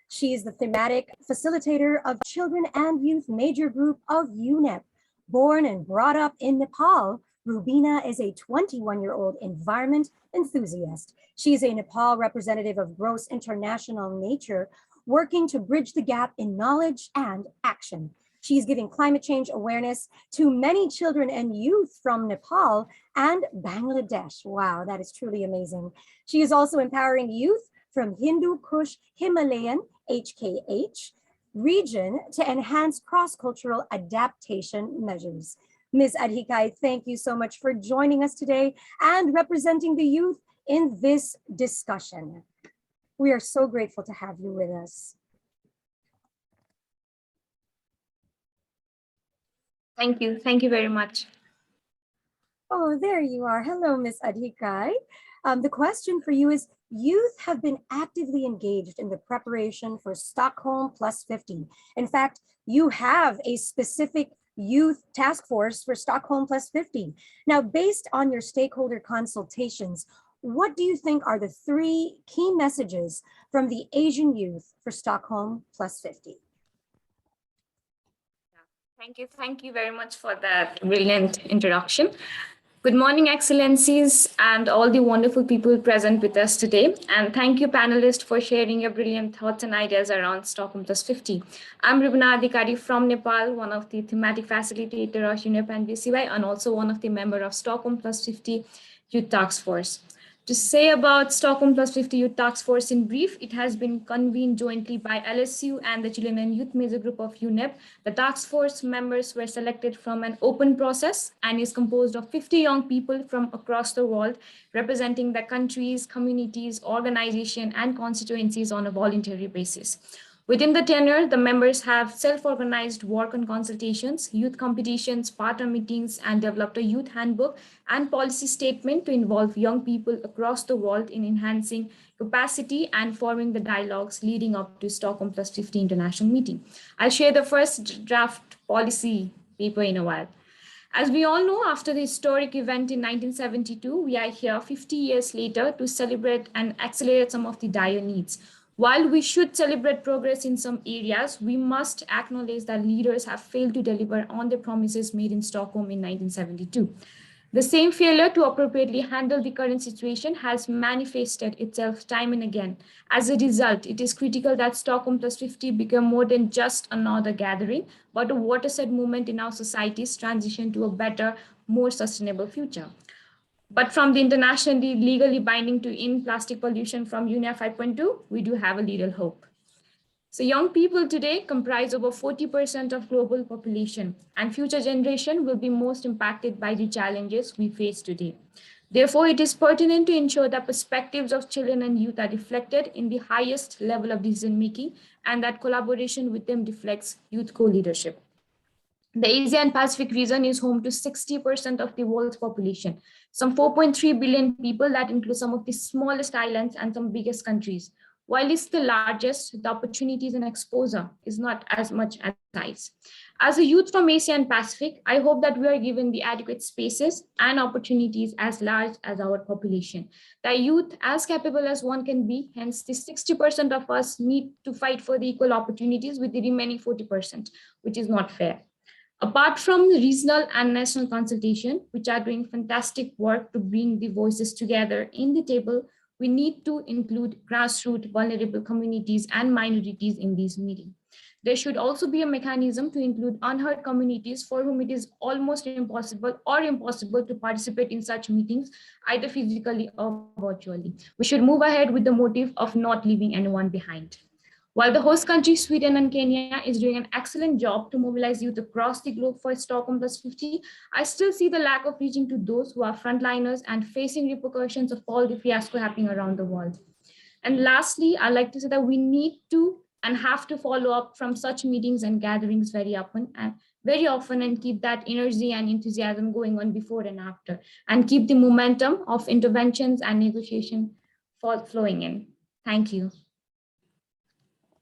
She is the thematic facilitator of Children and Youth Major Group of UNEP. Born and brought up in Nepal, Rubina is a 21-year-old environment enthusiast. She is a Nepal representative of Gross International Nature, working to bridge the gap in knowledge and action. She's giving climate change awareness to many children and youth from Nepal and Bangladesh. Wow, that is truly amazing. She is also empowering youth from Hindu Kush Himalayan HKH region to enhance cross-cultural adaptation measures. Ms. Adhikai, thank you so much for joining us today and representing the youth in this discussion. We are so grateful to have you with us. Thank you. Thank you very much. Oh, there you are. Hello, Ms. Adhikai. The question for you is, youth have been actively engaged in the preparation for Stockholm+50. In fact, you have a specific youth task force for Stockholm+50. Now, based on your stakeholder consultations, what do you think are the 3 key messages from the Asian youth for Stockholm+50? Thank you very much for that brilliant introduction. Good morning, Excellencies, and all the wonderful people present with us today. And thank you, panelists, for sharing your brilliant thoughts and ideas around Stockholm+50. I'm Rubina Adhikai from Nepal, one of the thematic facilitator of UNEP and BCY, and also one of the member of Stockholm+50 Youth Task Force. To say about Stockholm+50 Youth Task Force in brief, it has been convened jointly by LSU and the Children and Youth Major Group of UNEP. The task force members were selected from an open process and is composed of 50 young people from across the world, representing the countries, communities, organizations, and constituencies on a voluntary basis. Within the tenure, the members have self-organized work on consultations, youth competitions, partner meetings, and developed a youth handbook and policy statement to involve young people across the world in enhancing capacity and forming the dialogues leading up to Stockholm+50 international meeting. I'll share the first draft policy paper in a while. As we all know, after the historic event in 1972, we are here 50 years later to celebrate and accelerate some of the dire needs. While we should celebrate progress in some areas, we must acknowledge that leaders have failed to deliver on the promises made in Stockholm in 1972. The same failure to appropriately handle the current situation has manifested itself time and again. As a result, it is critical that Stockholm+50 become more than just another gathering, but a watershed movement in our society's transition to a better, more sustainable future. But from the internationally legally binding to end plastic pollution from UNEP 5.2, we do have a little hope. So young people today comprise over 40% of global population, and future generation will be most impacted by the challenges we face today. Therefore, it is pertinent to ensure that perspectives of children and youth are reflected in the highest level of decision-making, and that collaboration with them reflects youth co-leadership. The Asia and Pacific region is home to 60% of the world's population, some 4.3 billion people that include some of the smallest islands and some biggest countries. While it's the largest, the opportunities and exposure is not as much as size. As a youth from Asia and Pacific, I hope that we are given the adequate spaces and opportunities as large as our population. The youth as capable as one can be, hence the 60% of us need to fight for the equal opportunities with the remaining 40%, which is not fair. Apart from regional and national consultation, which are doing fantastic work to bring the voices together in the table, we need to include grassroots, vulnerable communities and minorities in these meetings. There should also be a mechanism to include unheard communities for whom it is almost impossible to participate in such meetings, either physically or virtually. We should move ahead with the motive of not leaving anyone behind. While the host country, Sweden and Kenya, is doing an excellent job to mobilize youth across the globe for Stockholm+50, I still see the lack of reaching to those who are frontliners and facing repercussions of all the fiasco happening around the world. And lastly, I'd like to say that we need to and have to follow up from such meetings and gatherings very often and keep that energy and enthusiasm going on before and after, and keep the momentum of interventions and negotiation flowing in. Thank you.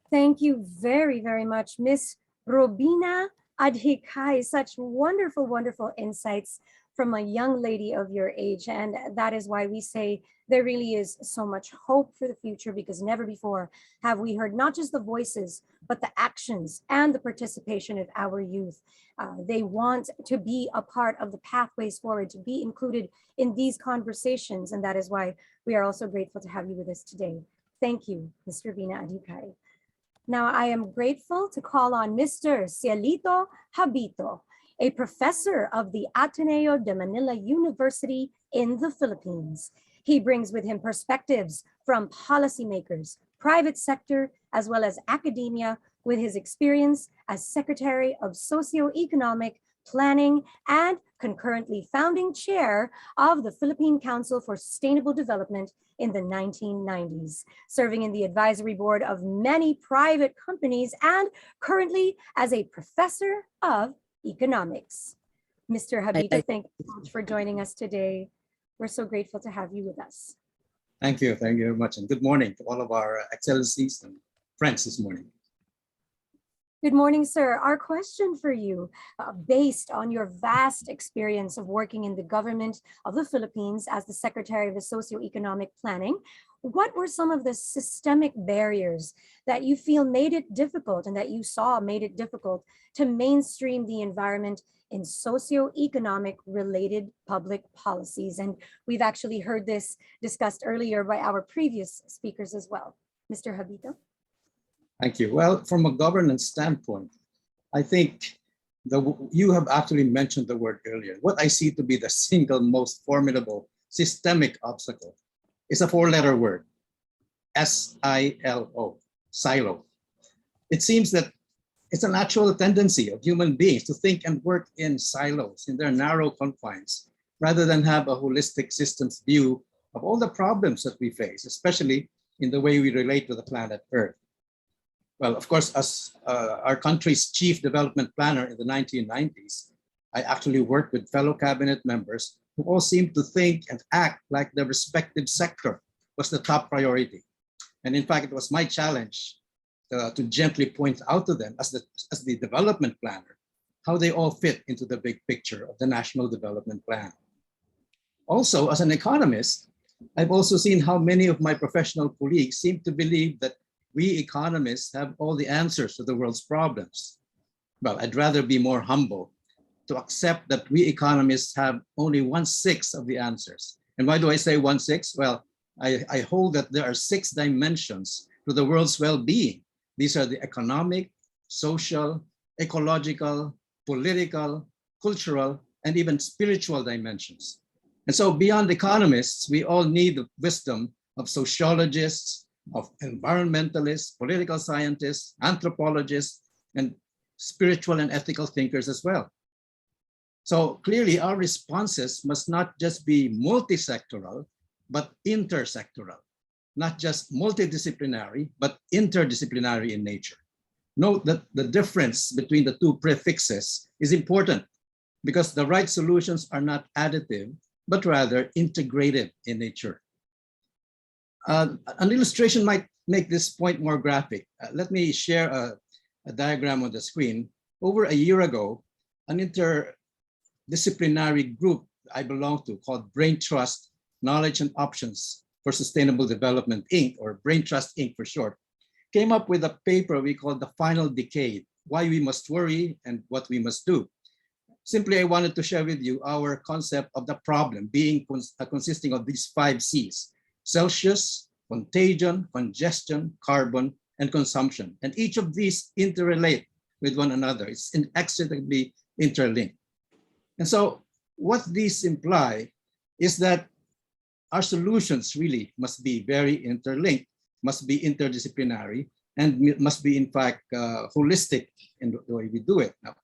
Thank you very, very much, Miss Rubina Adhikai. Such wonderful, wonderful insights from a young lady of your age. And that is why we say there really is so much hope for the future, because never before have we heard not just the voices, but the actions and the participation of our youth. They want to be a part of the pathways forward, to be included in these conversations. And that is why we are also grateful to have you with us today. Thank you, Ms. Rubina Adhikai. Now, I am grateful to call on Mr. Cielito Habito, a professor of the Ateneo de Manila University in the Philippines. He brings with him perspectives from policymakers, private sector, as well as academia, with his experience as Secretary of Socioeconomic Planning and concurrently founding chair of the Philippine Council for Sustainable Development in the 1990s, serving in the advisory board of many private companies and currently as a professor of economics. Mr. Habito, thank you so much for joining us today. We're so grateful to have you with us. Thank you very much, and good morning to all of our excellencies and friends this morning. Good morning, sir. Our question for you, based on your vast experience of working in the government of the Philippines as the Secretary of the Socioeconomic Planning, what were some of the systemic barriers that you feel made it difficult and that you saw made it difficult to mainstream the environment in socioeconomic related public policies? And we've actually heard this discussed earlier by our previous speakers as well. Mr. Habito. Thank you. Well, from a governance standpoint, I think you have actually mentioned the word earlier. What I see to be the single most formidable systemic obstacle is a four-letter word, S-I-L-O, silo. It seems that it's a natural tendency of human beings to think and work in silos, in their narrow confines, rather than have a holistic systems view of all the problems that we face, especially in the way we relate to the planet Earth. Well, of course, as our country's chief development planner in the 1990s, I actually worked with fellow cabinet members who all seemed to think and act like their respective sector was the top priority. And in fact, it was my challenge to gently point out to them as the development planner, how they all fit into the big picture of the National Development Plan. Also, as an economist, I've also seen how many of my professional colleagues seem to believe that we economists have all the answers to the world's problems. Well, I'd rather be more humble to accept that we economists have only 1/6 of the answers. And why do I say 1/6? Well, I hold that there are 6 dimensions to the world's well-being. These are the economic, social, ecological, political, cultural, and even spiritual dimensions. And so beyond economists, we all need the wisdom of sociologists, of environmentalists, political scientists, anthropologists, and spiritual and ethical thinkers as well. So clearly our responses must not just be multi-sectoral, but intersectoral, not just multidisciplinary, but interdisciplinary in nature. Note that the difference between the two prefixes is important because the right solutions are not additive, but rather integrative in nature. An illustration might make this point more graphic. Let me share a diagram on the screen. Over a year ago, an interdisciplinary group I belong to called Brain Trust Knowledge and Options for Sustainable Development, Inc., or Brain Trust, Inc. for short, came up with a paper we called The Final Decade, Why We Must Worry and What We Must Do. Simply, I wanted to share with you our concept of the problem being consisting of these 5 C's: Celsius, contagion, congestion, carbon, and consumption. And each of these interrelate with one another. It's inextricably interlinked. And so what these imply is that our solutions really must be very interlinked, must be interdisciplinary, and must be, in fact, holistic in the way we do it. Now,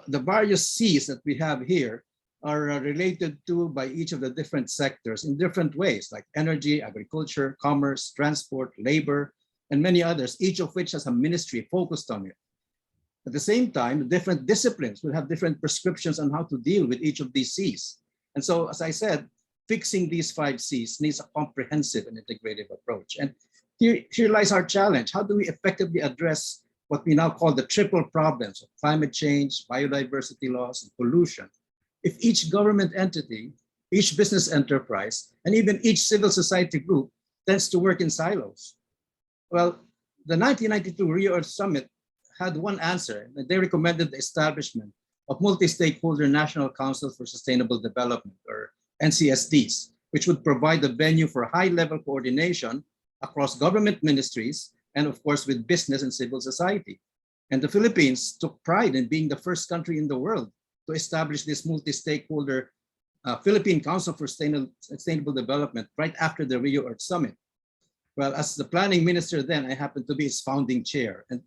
the various C's that we have here are related to by each of the different sectors in different ways, like energy, agriculture, commerce, transport, labor, and many others, each of which has a ministry focused on it. At the same time, different disciplines will have different prescriptions on how to deal with each of these C's. And so, as I said, fixing these 5 C's needs a comprehensive and integrative approach. And here lies our challenge. How do we effectively address what we now call the triple problems of climate change, biodiversity loss, and pollution, if each government entity, each business enterprise, and even each civil society group tends to work in silos? Well, the 1992 Rio Earth Summit had one answer, and they recommended the establishment of Multi-Stakeholder National Councils for Sustainable Development, or NCSDs, which would provide a venue for high-level coordination across government ministries and, of course, with business and civil society. And the Philippines took pride in being the first country in the world to establish this multi-stakeholder Philippine Council for Sustainable Development right after the Rio Earth Summit. Well, as the planning minister then, I happened to be its founding chair. And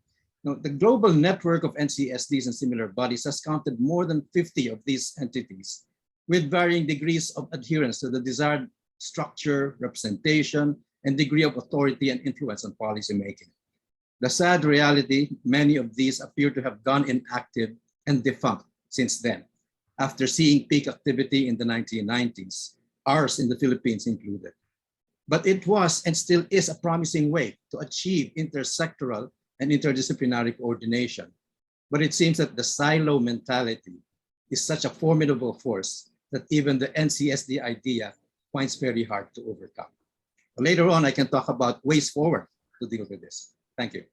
the global network of NCSDs and similar bodies has counted more than 50 of these entities with varying degrees of adherence to the desired structure, representation, and degree of authority and influence on policy making. The sad reality, many of these appear to have gone inactive and defunct since then, after seeing peak activity in the 1990s, ours in the Philippines included. But it was and still is a promising way to achieve intersectoral and interdisciplinary coordination. But it seems that the silo mentality is such a formidable force that even the NCSD idea finds very hard to overcome. Later on, I can talk about ways forward to deal with this. Thank you.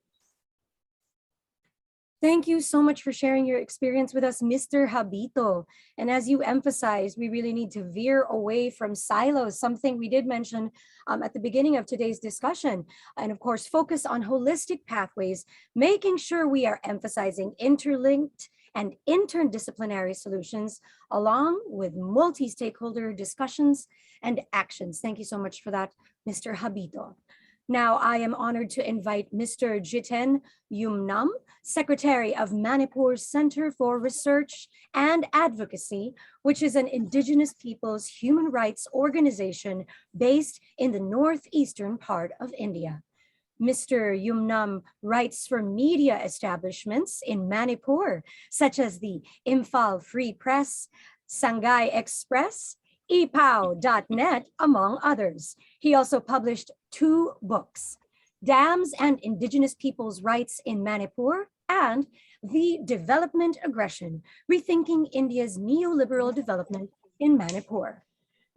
Thank you so much for sharing your experience with us, Mr. Habito. And as you emphasized, we really need to veer away from silos, something we did mention at the beginning of today's discussion. And of course, focus on holistic pathways, making sure we are emphasizing interlinked and interdisciplinary solutions, along with multi-stakeholder discussions and actions. Thank you so much for that, Mr. Habito. Now, I am honored to invite Mr. Jiten Yumnam, Secretary of Manipur's Center for Research and Advocacy, which is an Indigenous people's human rights organization based in the northeastern part of India. Mr. Yumnam writes for media establishments in Manipur, such as the Imphal Free Press, Sangay Express, epow.net, among others. He also published 2 books, Dams and Indigenous Peoples' Rights in Manipur and The Development Aggression, Rethinking India's Neoliberal Development in Manipur.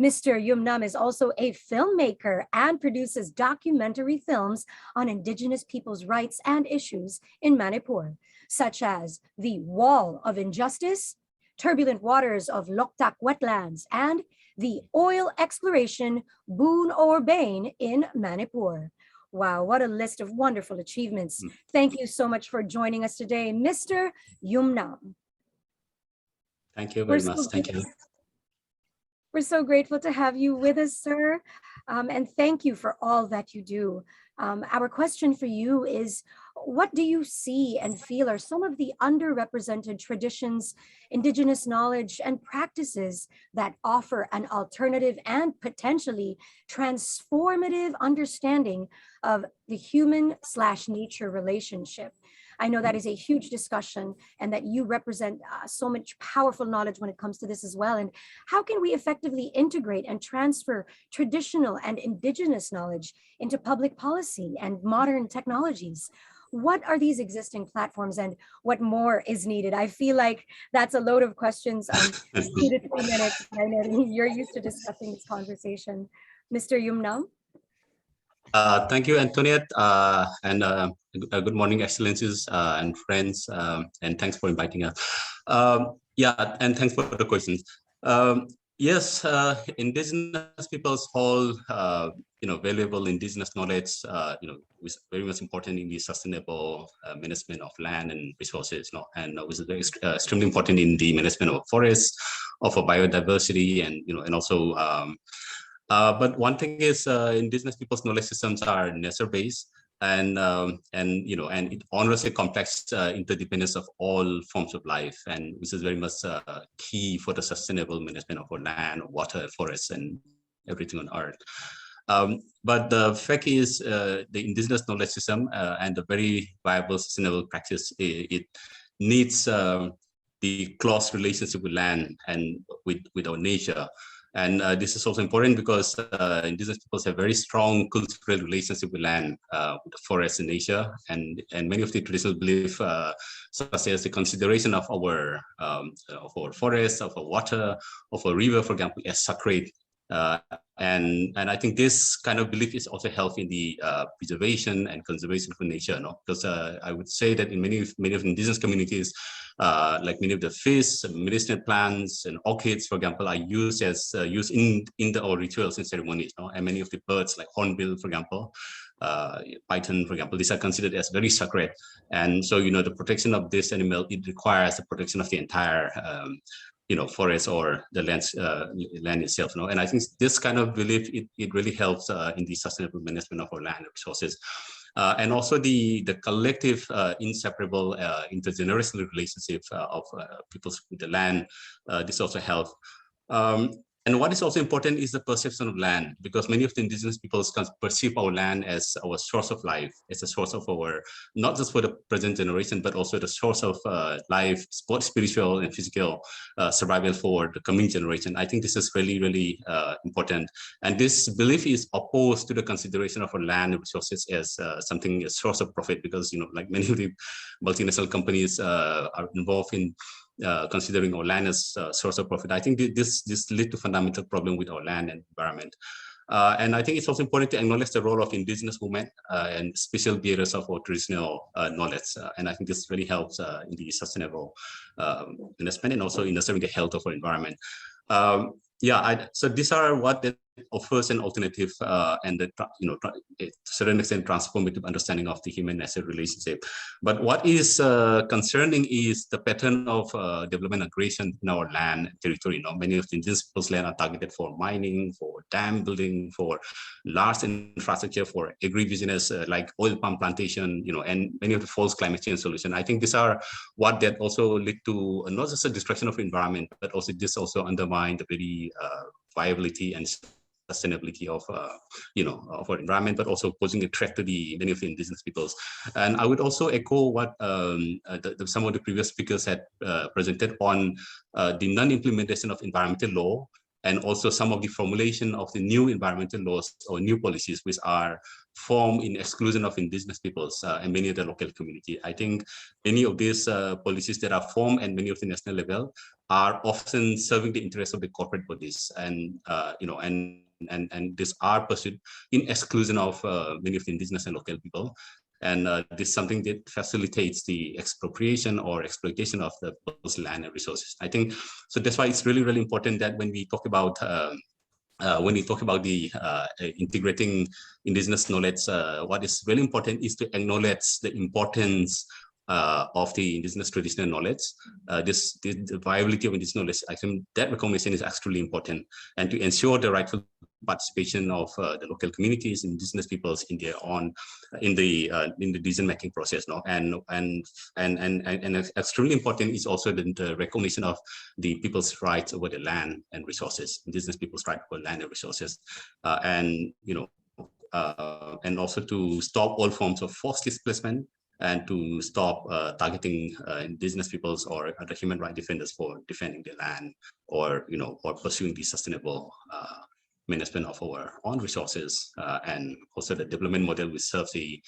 Mr. Yumnam is also a filmmaker and produces documentary films on Indigenous people's rights and issues in Manipur, such as The Wall of Injustice, Turbulent Waters of Loktak Wetlands, and The Oil Exploration Boon or Bane in Manipur. Wow, what a list of wonderful achievements. Thank you so much for joining us today, Mr. Yumnam. Thank you very much. Thank you. We're so grateful to have you with us, sir. And thank you for all that you do. Our question for you is, what do you see and feel are some of the underrepresented traditions, Indigenous knowledge, and practices that offer an alternative and potentially transformative understanding of the human/nature relationship? I know that is a huge discussion and that you represent so much powerful knowledge when it comes to this as well. And how can we effectively integrate and transfer traditional and Indigenous knowledge into public policy and modern technologies? What are these existing platforms and what more is needed? I feel like that's a load of questions, 2 to 3 minutes. I know you're used to discussing this conversation. Mr. Yumnam? Thank you, Antoinette, and good morning, Excellencies and friends, and thanks for inviting us. Yeah, and thanks for the questions. Yes, Indigenous peoples hold, valuable Indigenous knowledge, is very much important in the sustainable management of land and resources, and which is very, extremely important in the management of forests, of biodiversity, and also. But one thing is, Indigenous people's knowledge systems are nature-based, and it honors a complex interdependence of all forms of life, and which is very much key for the sustainable management of our land, water, forests, and everything on earth. But the fact is, the indigenous knowledge system and the very viable sustainable practice, it needs the close relationship with land and with our nature. And this is also important because indigenous peoples have very strong cultural relationship with land, with the forests in Asia, and many of the traditional beliefs, such as the consideration of our forests, of our water, of our river, for example, as sacred. And I think this kind of belief is also helpful in the preservation and conservation of nature, no? Because I would say that in many of the indigenous communities, like many of the fish, medicinal plants, and orchids, for example, are used in our rituals and ceremonies, no? And many of the birds, like hornbill, for example, python, for example, these are considered as very sacred. And so, the protection of this animal, it requires the protection of the entire forest or the land itself. And I think this kind of belief, it really helps in the sustainable management of our land resources. And also the collective, inseparable, intergenerational relationship of people with the land, this also helps. And what is also important is the perception of land, because many of the indigenous peoples perceive our land as our source of life, as a source of our, not just for the present generation, but also the source of life, both spiritual and physical survival for the coming generation. I think this is really, really important. And this belief is opposed to the consideration of our land resources as something, a source of profit, because, like many of the multinational companies are involved in considering our land as a source of profit. I think this leads to fundamental problem with our land and environment. And I think it's also important to acknowledge the role of indigenous women and special bearers of our traditional knowledge. And I think this really helps in the sustainable investment and also in serving the health of our environment. So these are what that offers an alternative and to a certain extent transformative understanding of the human-nature relationship. But what is concerning is the pattern of development aggression in our land and territory. Many of the indigenous people's land are targeted for mining, for dam building, for large infrastructure, for agribusiness like oil palm plantation, and many of the false climate change solutions. I think these are what that also lead to not just a destruction of environment, but also this also undermine the very viability and sustainability of of our environment, but also posing a threat to many of the indigenous peoples. And I would also echo what some of the previous speakers had presented on the non-implementation of environmental law, and also some of the formulation of the new environmental laws or new policies which are formed in exclusion of indigenous peoples and many of the local community. I think many of these policies that are formed at many of the national level are often serving the interests of the corporate bodies, and and these are pursued in exclusion of many of the indigenous and local people. And this is something that facilitates the expropriation or exploitation of the people's land and resources. I think so. That's why it's really, really important that when we talk about the integrating indigenous knowledge, what is really important is to acknowledge the importance of the indigenous traditional knowledge. The viability of indigenous knowledge, I think that recognition is extremely important, and to ensure the rightful participation of the local communities, indigenous peoples in their own in the decision-making process. And extremely important is also the recognition of the people's rights over the land and resources, indigenous people's right over land and resources, and also to stop all forms of forced displacement, and to stop targeting indigenous peoples or other human rights defenders for defending their land, or or pursuing the sustainable management of our own resources, and also the development model which serves the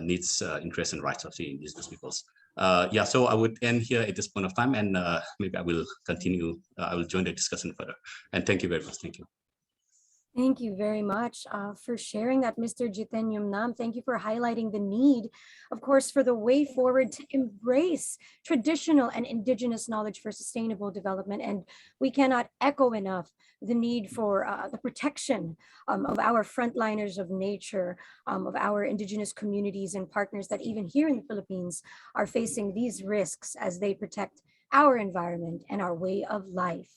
needs, interests, and rights of the indigenous peoples. So I would end here at this point of time, and maybe I will continue. I will join the discussion further. And thank you very much. Thank you. Thank you very much for sharing that, Mr. Jitenyum Nam. Thank you for highlighting the need, of course, for the way forward to embrace traditional and indigenous knowledge for sustainable development. And we cannot echo enough the need for the protection of our frontliners of nature, of our indigenous communities and partners that even here in the Philippines are facing these risks as they protect our environment and our way of life.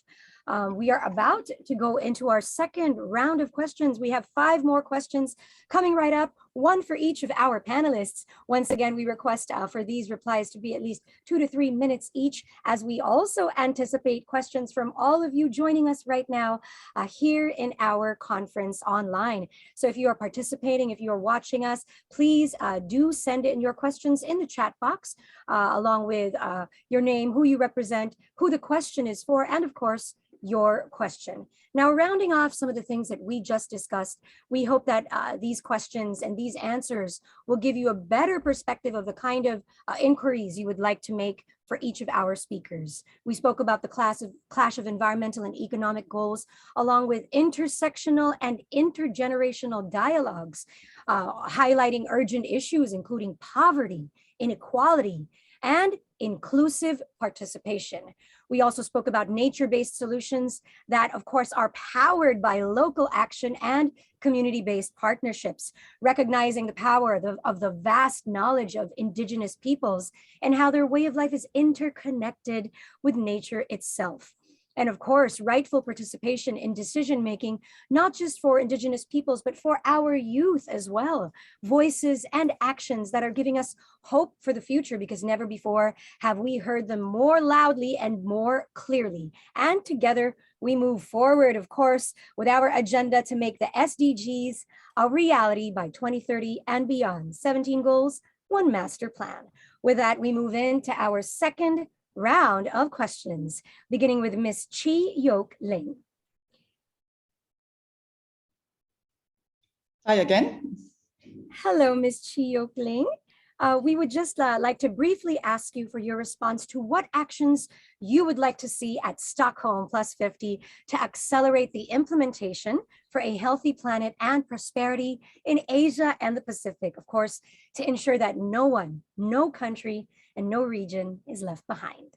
We are about to go into our second round of questions. We have 5 more questions coming right up. one for each of our panelists. Once again, we request for these replies to be at least 2 to 3 minutes each, as we also anticipate questions from all of you joining us right now here in our conference online. So if you are participating, if you are watching us, please do send in your questions in the chat box, along with your name, who you represent, who the question is for, and of course, your question. Now, rounding off some of the things that we just discussed, we hope that these questions and these answers will give you a better perspective of the kind of inquiries you would like to make for each of our speakers. We spoke about the clash of environmental and economic goals, along with intersectional and intergenerational dialogues, highlighting urgent issues, including poverty, inequality, and inclusive participation. We also spoke about nature-based solutions that, of course, are powered by local action and community-based partnerships, recognizing the power of the vast knowledge of indigenous peoples and how their way of life is interconnected with nature itself. And of course, rightful participation in decision-making, not just for indigenous peoples, but for our youth as well. Voices and actions that are giving us hope for the future, because never before have we heard them more loudly and more clearly. And together we move forward, of course, with our agenda to make the SDGs a reality by 2030 and beyond. 17 goals, 1 master plan. With that, we move into our second round of questions, beginning with Ms. Chi Yok Ling. Hi again. Hello, Ms. Chi Yok Ling. We would just like to briefly ask you for your response to what actions you would like to see at Stockholm+50 to accelerate the implementation for a healthy planet and prosperity in Asia and the Pacific, of course, to ensure that no one, no country, and no region is left behind.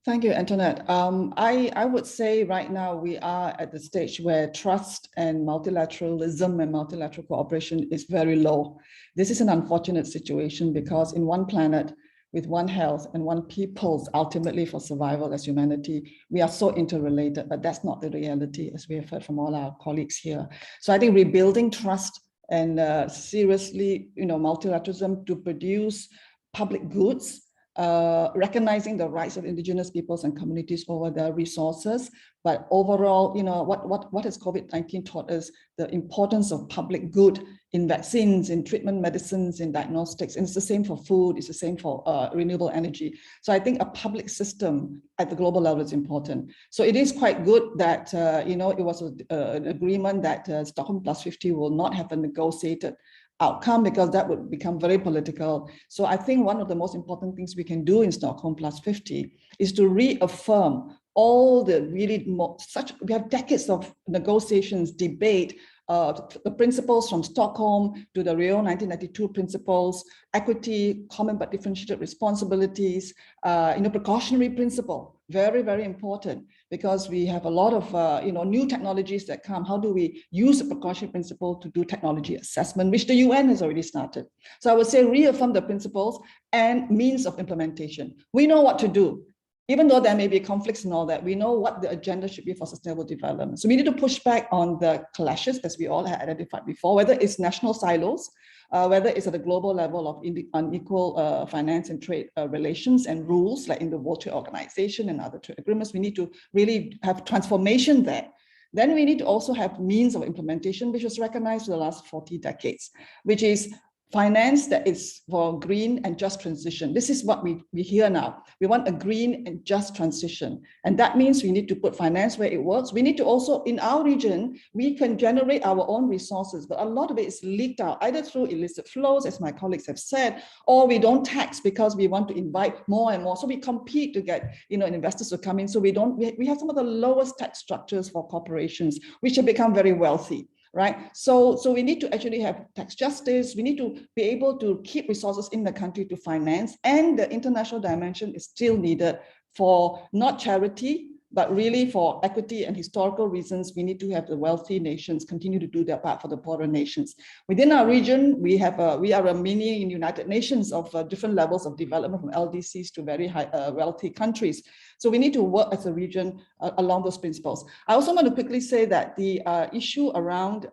Thank you, Antoinette. I would say right now we are at the stage where trust and multilateralism and multilateral cooperation is very low. This is an unfortunate situation because in one planet, with one health and one people's ultimately for survival as humanity, we are so interrelated, but that's not the reality as we have heard from all our colleagues here. So I think rebuilding trust and seriously, multilateralism to produce public goods, recognizing the rights of indigenous peoples and communities over their resources. But overall, what has COVID-19 taught us? The importance of public good in vaccines, in treatment medicines, in diagnostics. And it's the same for food, it's the same for renewable energy. So I think a public system at the global level is important. So it is quite good that, it was an agreement that Stockholm+50 will not have a negotiated outcome, because that would become very political. So I think one of the most important things we can do in Stockholm+50 is to reaffirm all the we have decades of negotiations, debate, the principles from Stockholm to the Rio 1992 principles, equity, common but differentiated responsibilities, precautionary principle, very, very important, because we have a lot of new technologies that come. How do we use the precautionary principle to do technology assessment, which the UN has already started? So I would say reaffirm the principles and means of implementation. We know what to do. Even though there may be conflicts and all that, we know what the agenda should be for sustainable development. So we need to push back on the clashes, as we all had identified before, whether it's national silos, whether it's at the global level of unequal finance and trade relations and rules, like in the World Trade Organization and other trade agreements. We need to really have transformation there. Then we need to also have means of implementation, which was recognized for the last 40 decades, which is finance that is for green and just transition. This is what we hear now. We want a green and just transition. And that means we need to put finance where it works. We need to also, in our region, we can generate our own resources, but a lot of it is leaked out, either through illicit flows, as my colleagues have said, or we don't tax because we want to invite more and more. So we compete to get investors to come in. So we have some of the lowest tax structures for corporations, which have become very wealthy. Right. So we need to actually have tax justice. We need to be able to keep resources in the country to finance, and the international dimension is still needed for not charity, but really for equity and historical reasons. We need to have the wealthy nations continue to do their part for the poorer nations. Within our region, we are a mini United Nations of different levels of development, from LDCs to very high wealthy countries. So we need to work as a region along those principles. I also want to quickly say that the issue around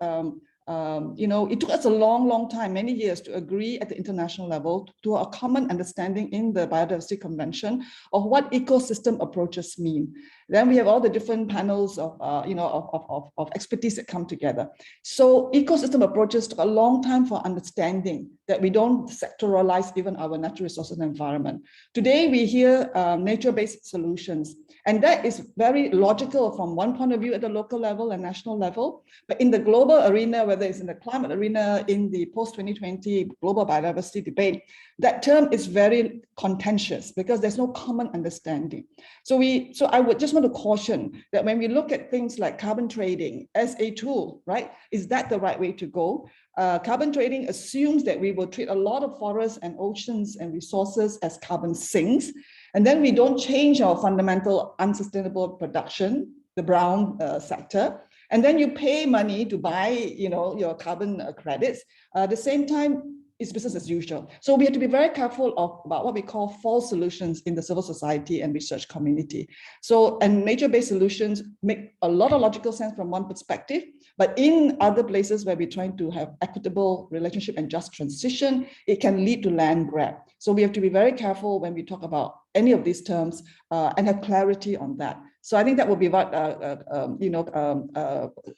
It took us a long time, many years, to agree at the international level to a common understanding in the Biodiversity Convention of what ecosystem approaches mean. Then we have all the different panels of expertise that come together. So ecosystem approaches took a long time for understanding that we don't sectoralize even our natural resources and environment. Today we hear nature-based solutions, and that is very logical from one point of view at the local level and national level. But in the global arena, whether it's in the climate arena, in the post-2020 global biodiversity debate, that term is very contentious because there's no common understanding. So I would just want to caution that when we look at things like carbon trading as a tool, right, is that the right way to go? Carbon trading assumes that we will treat a lot of forests and oceans and resources as carbon sinks, and then we don't change our fundamental unsustainable production, the brown sector, and then you pay money to buy, your carbon credits. At the same time, it's business as usual. So we have to be very careful about what we call false solutions in the civil society and research community. So, and nature-based solutions make a lot of logical sense from one perspective, but in other places where we're trying to have equitable relationship and just transition, it can lead to land grab. So we have to be very careful when we talk about any of these terms and have clarity on that. So I think that would be what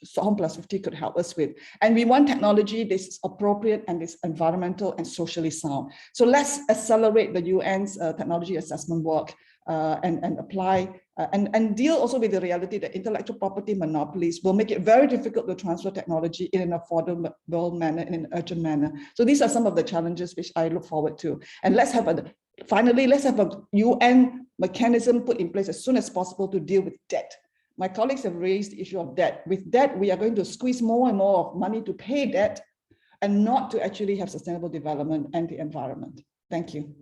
Stockholm+50 could help us with. And we want technology that is appropriate and is environmental and socially sound. So let's accelerate the UN's technology assessment work and apply and deal also with the reality that intellectual property monopolies will make it very difficult to transfer technology in an affordable manner, in an urgent manner. So these are some of the challenges which I look forward to. And finally, let's have a UN mechanism put in place as soon as possible to deal with debt. My colleagues have raised the issue of debt. With debt, we are going to squeeze more and more of money to pay debt and not to actually have sustainable development and the environment. Thank you.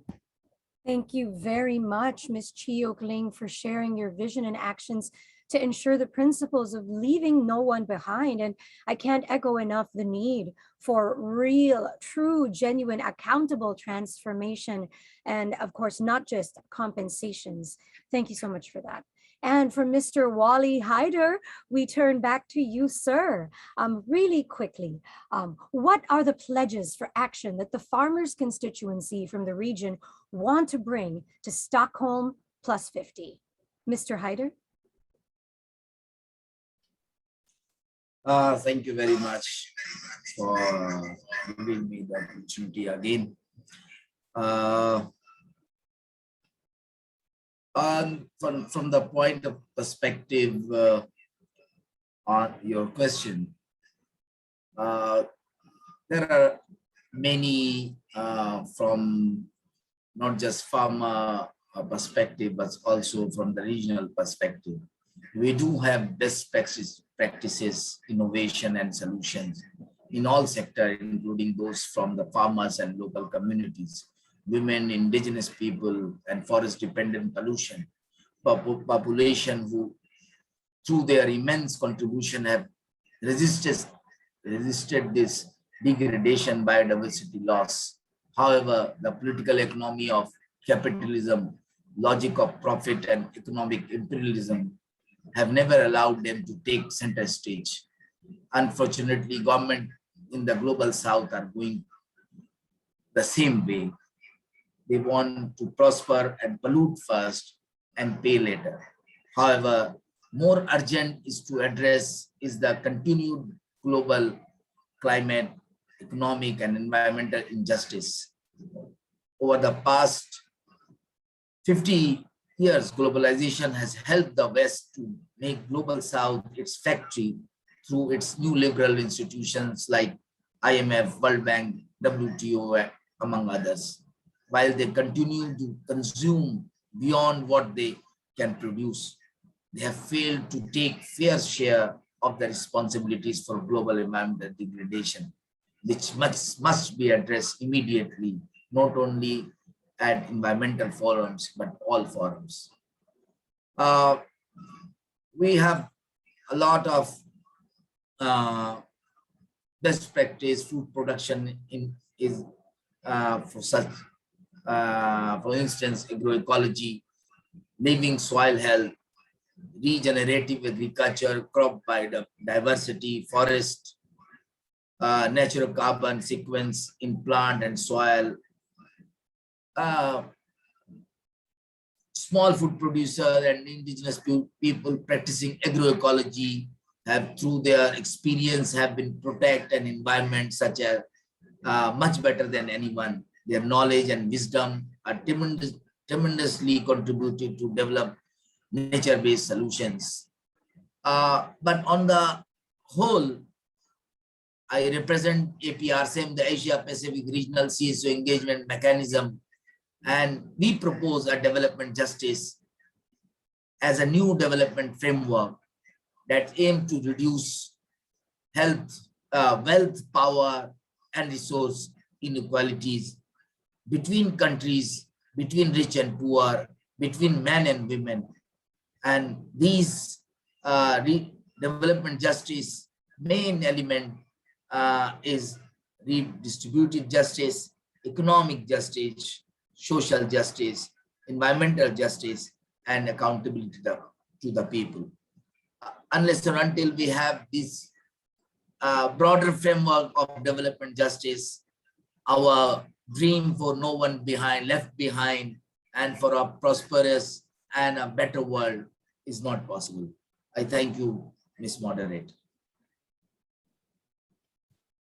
Thank you very much, Ms. Chio Kling, for sharing your vision and actions to ensure the principles of leaving no one behind. And I can't echo enough the need for real, true, genuine, accountable transformation. And of course, not just compensations. Thank you so much for that. And from Mr. Wally Hyder, we turn back to you, sir. Really quickly, what are the pledges for action that the farmers' constituency from the region want to bring to Stockholm+50? Mr. Hyder? Thank you very much for giving me the opportunity again. From the point of perspective on your question, there are many from not just farmer perspective, but also from the regional perspective. We do have best practices, innovation and solutions in all sectors, including those from the farmers and local communities, women, indigenous people, and forest-dependent population who, through their immense contribution, have resisted this degradation, biodiversity loss. However, the political economy of capitalism, logic of profit, and economic imperialism have never allowed them to take center stage. Unfortunately, government in the global south are going the same way. They want to prosper and pollute first and pay later. However, more urgent is to address is the continued global climate, economic, and environmental injustice. Over the past 50 years, globalization has helped the West to make global South its factory through its new liberal institutions like IMF, World Bank, WTO, among others. While they continue to consume beyond what they can produce, they have failed to take fair share of the responsibilities for global environmental degradation, which must be addressed immediately, not only at environmental forums, but all forums. We have a lot of best practice food production for instance, agroecology, living soil health, regenerative agriculture, crop biodiversity, forest natural carbon sequence in plant and soil, small food producers and indigenous people practicing agroecology have, through their experience, have been protect an environment such as much better than anyone. Their knowledge and wisdom are tremendously contributed to develop nature-based solutions. But on the whole, I represent APRSM, the Asia Pacific Regional CSO Engagement Mechanism, and we propose a development justice as a new development framework that aims to reduce health, wealth, power, and resource inequalities between countries, between rich and poor, between men and women. And these development justice main element is redistributive justice, economic justice, social justice, environmental justice, and accountability to the people. Unless or until we have this broader framework of development justice, our dream for no one left behind, and for a prosperous and a better world is not possible. I thank you, Ms. Moderator.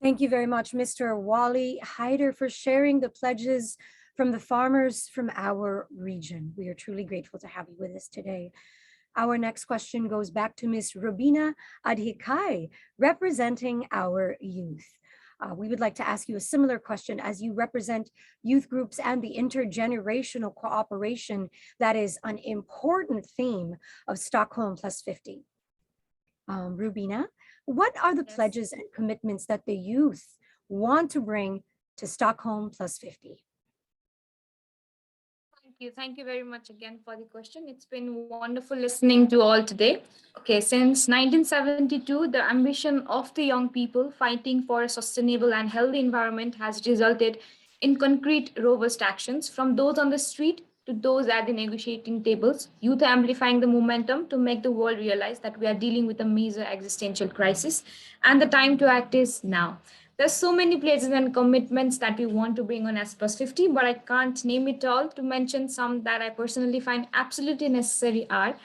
Thank you very much, Mr. Wally Hyder, for sharing the pledges from the farmers from our region. We are truly grateful to have you with us today. Our next question goes back to Ms. Rubina Adhikai, representing our youth. We would like to ask you a similar question as you represent youth groups and the intergenerational cooperation that is an important theme of Stockholm+50. Rubina, what are the pledges and commitments that the youth want to bring to Stockholm+50? Thank you very much again for the question. It's been wonderful listening to all today. Okay, since 1972, the ambition of the young people fighting for a sustainable and healthy environment has resulted in concrete, robust actions, from those on the street to those at the negotiating tables. Youth are amplifying the momentum to make the world realize that we are dealing with a major existential crisis, and the time to act is now. There's so many pledges and commitments that we want to bring on S+50, but I can't name it all. To mention some that I personally find absolutely necessary are,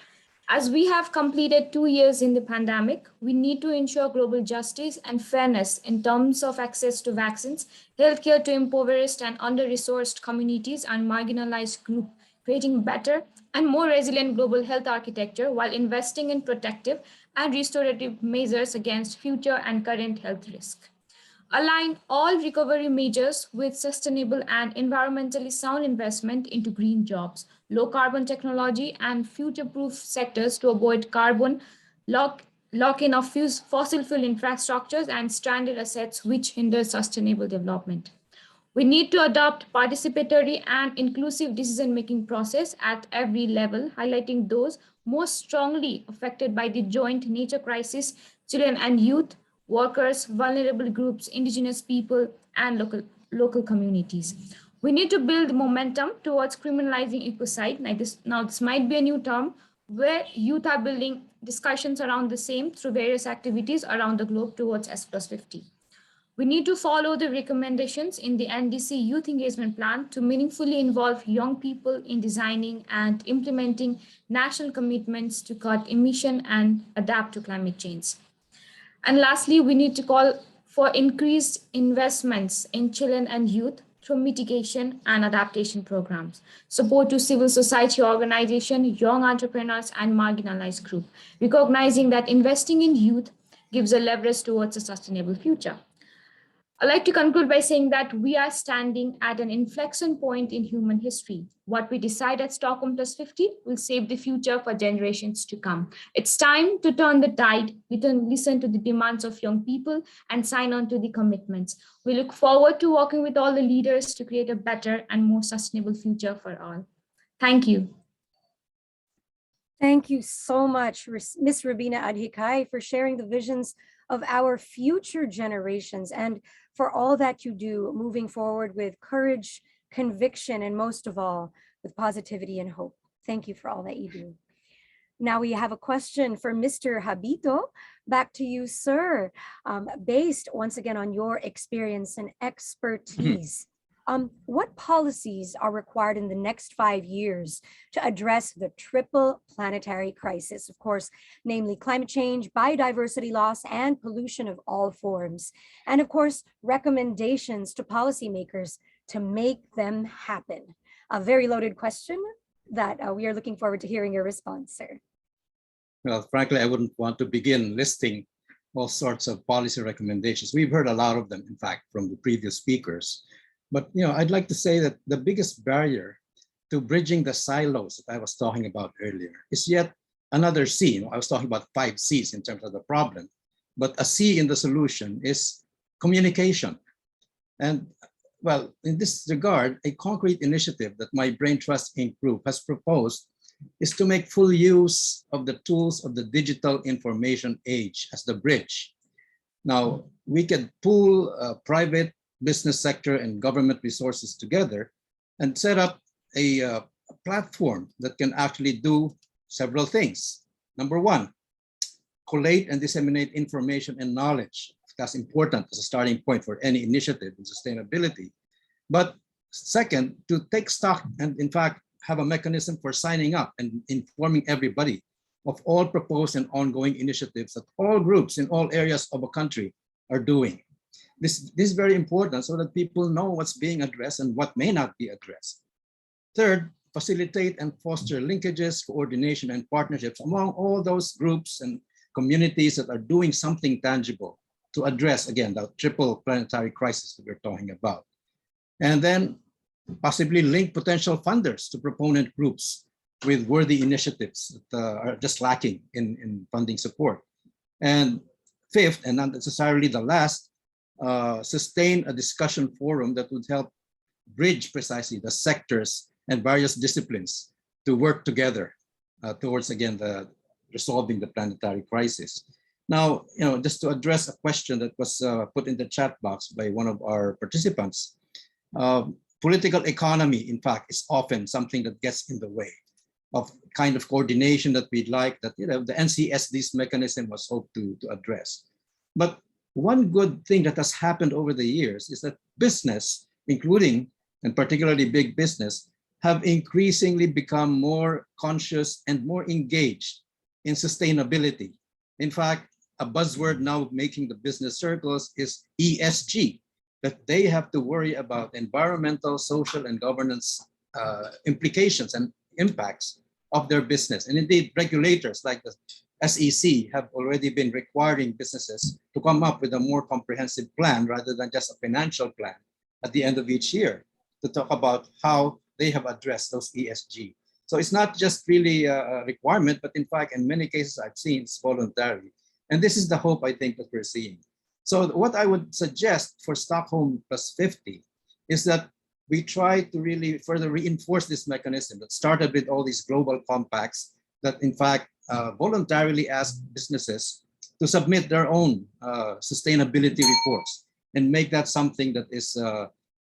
as we have completed 2 years in the pandemic, we need to ensure global justice and fairness in terms of access to vaccines, healthcare to impoverished and under-resourced communities and marginalized groups, creating better and more resilient global health architecture while investing in protective and restorative measures against future and current health risks. Align all recovery measures with sustainable and environmentally sound investment into green jobs, low carbon technology, and future-proof sectors to avoid carbon lock-in of fossil fuel infrastructures and stranded assets which hinder sustainable development. We need to adopt participatory and inclusive decision-making process at every level, highlighting those most strongly affected by the joint nature crisis, children and youth, workers, vulnerable groups, indigenous people, and local communities. We need to build momentum towards criminalizing ecocide. Now this might be a new term, where youth are building discussions around the same through various activities around the globe towards S+50. We need to follow the recommendations in the NDC Youth Engagement Plan to meaningfully involve young people in designing and implementing national commitments to cut emission and adapt to climate change. And lastly, we need to call for increased investments in children and youth through mitigation and adaptation programs, support to civil society organizations, young entrepreneurs, and marginalized groups, recognizing that investing in youth gives a leverage towards a sustainable future. I'd like to conclude by saying that we are standing at an inflection point in human history. What we decide at Stockholm+50 will save the future for generations to come. It's time to turn the tide, listen to the demands of young people, and sign on to the commitments. We look forward to working with all the leaders to create a better and more sustainable future for all. Thank you. Thank you so much, Ms. Rubina Adhikai, for sharing the visions of our future generations and for all that you do moving forward with courage, conviction, and most of all, with positivity and hope. Thank you for all that you do. Now we have a question for Mr. Habito. Back to you, sir. Based once again on your experience and expertise, what policies are required in the next 5 years to address the triple planetary crisis, of course, namely climate change, biodiversity loss, and pollution of all forms, and of course, recommendations to policymakers to make them happen? A very loaded question that we are looking forward to hearing your response, sir. Well, frankly, I wouldn't want to begin listing all sorts of policy recommendations. We've heard a lot of them, in fact, from the previous speakers. But I'd like to say that the biggest barrier to bridging the silos that I was talking about earlier is yet another C. I was talking about 5 C's in terms of the problem, but a C in the solution is communication. And well, in this regard, a concrete initiative that my Brain Trust Inc. group has proposed is to make full use of the tools of the digital information age as the bridge. Now, we can pool private business sector and government resources together and set up a platform that can actually do several things. Number one, collate and disseminate information and knowledge. That's important as a starting point for any initiative in sustainability. But second, to take stock and in fact, have a mechanism for signing up and informing everybody of all proposed and ongoing initiatives that all groups in all areas of a country are doing. This is very important so that people know what's being addressed and what may not be addressed. Third, facilitate and foster linkages, coordination, and partnerships among all those groups and communities that are doing something tangible to address, again, the triple planetary crisis that we're talking about. And then possibly link potential funders to proponent groups with worthy initiatives that are just lacking in funding support. And fifth, and not necessarily the last, sustain a discussion forum that would help bridge precisely the sectors and various disciplines to work together towards, again, resolving the planetary crisis. Now, just to address a question that was put in the chat box by one of our participants, political economy, in fact, is often something that gets in the way of kind of coordination that we'd like, that the NCSD's mechanism was hoped to address. But one good thing that has happened over the years is that business, including and particularly big business, have increasingly become more conscious and more engaged in sustainability. In fact, a buzzword now making the business circles is ESG, that they have to worry about environmental, social, and governance implications and impacts of their business. And indeed, regulators like the SEC have already been requiring businesses to come up with a more comprehensive plan rather than just a financial plan at the end of each year to talk about how they have addressed those ESG. So it's not just really a requirement, but in fact, in many cases I've seen it's voluntary. And this is the hope I think that we're seeing. So what I would suggest for Stockholm+50 is that we try to really further reinforce this mechanism that started with all these global compacts that in fact voluntarily ask businesses to submit their own sustainability reports and make that something that is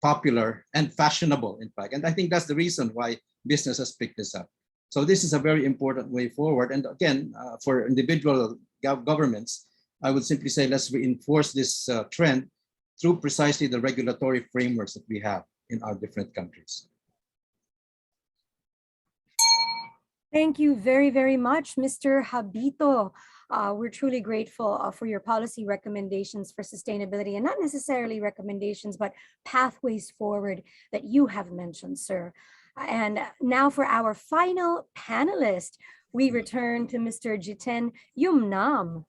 popular and fashionable, in fact. And I think that's the reason why business has picked this up. So this is a very important way forward. And again, for individual governments, I would simply say let's reinforce this trend through precisely the regulatory frameworks that we have in our different countries. Thank you very, very much, Mr. Habito. We're truly grateful for your policy recommendations for sustainability, and not necessarily recommendations, but pathways forward that you have mentioned, sir. And now for our final panelist, we return to Mr. Jiten Yumnam.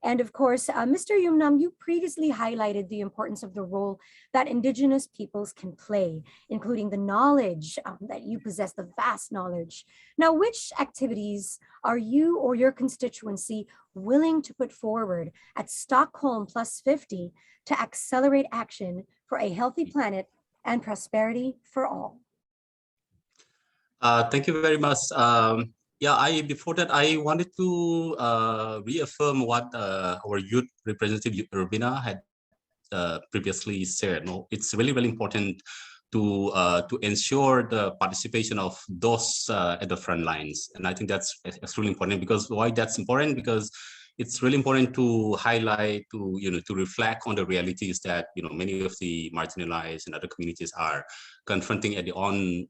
And of course, Mr. Yumnam, you previously highlighted the importance of the role that Indigenous peoples can play, including the knowledge that you possess, the vast knowledge. Now, which activities are you or your constituency willing to put forward at Stockholm+50 to accelerate action for a healthy planet and prosperity for all? Thank you very much. Before that, I wanted to reaffirm what our youth representative Rubina had previously said. It's really, really important to ensure the participation of those at the front lines. And I think that's extremely important. Because why that's important? Because it's really important to highlight, to reflect on the realities that many of the marginalized and other communities are confronting at the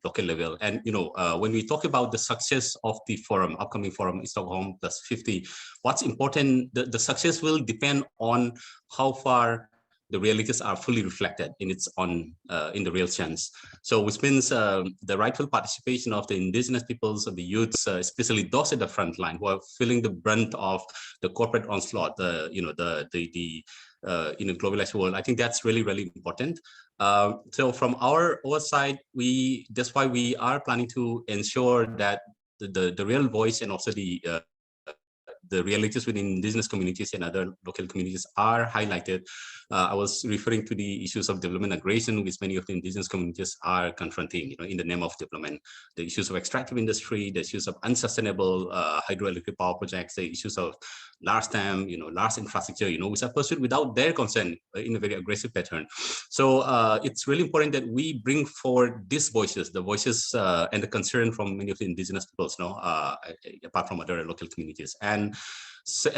local level. And when we talk about the success of the forum, upcoming forum, Stockholm+50, what's important, the success will depend on how far the realities are fully reflected in the real sense. So which means the rightful participation of the indigenous peoples, of the youths, especially those at the front line who are feeling the brunt of the corporate onslaught, the globalized world. I think that's really, really important. So from our side, that's why we are planning to ensure that the real voice and also the realities within indigenous communities and other local communities are highlighted. I was referring to the issues of development aggression, which many of the indigenous communities are confronting, in the name of development. The issues of extractive industry, the issues of unsustainable hydroelectric power projects, the issues of large dam, large infrastructure, which are pursued without their consent in a very aggressive pattern. So it's really important that we bring forward these voices, the voices and the concern from many of the indigenous peoples, apart from other local communities. And also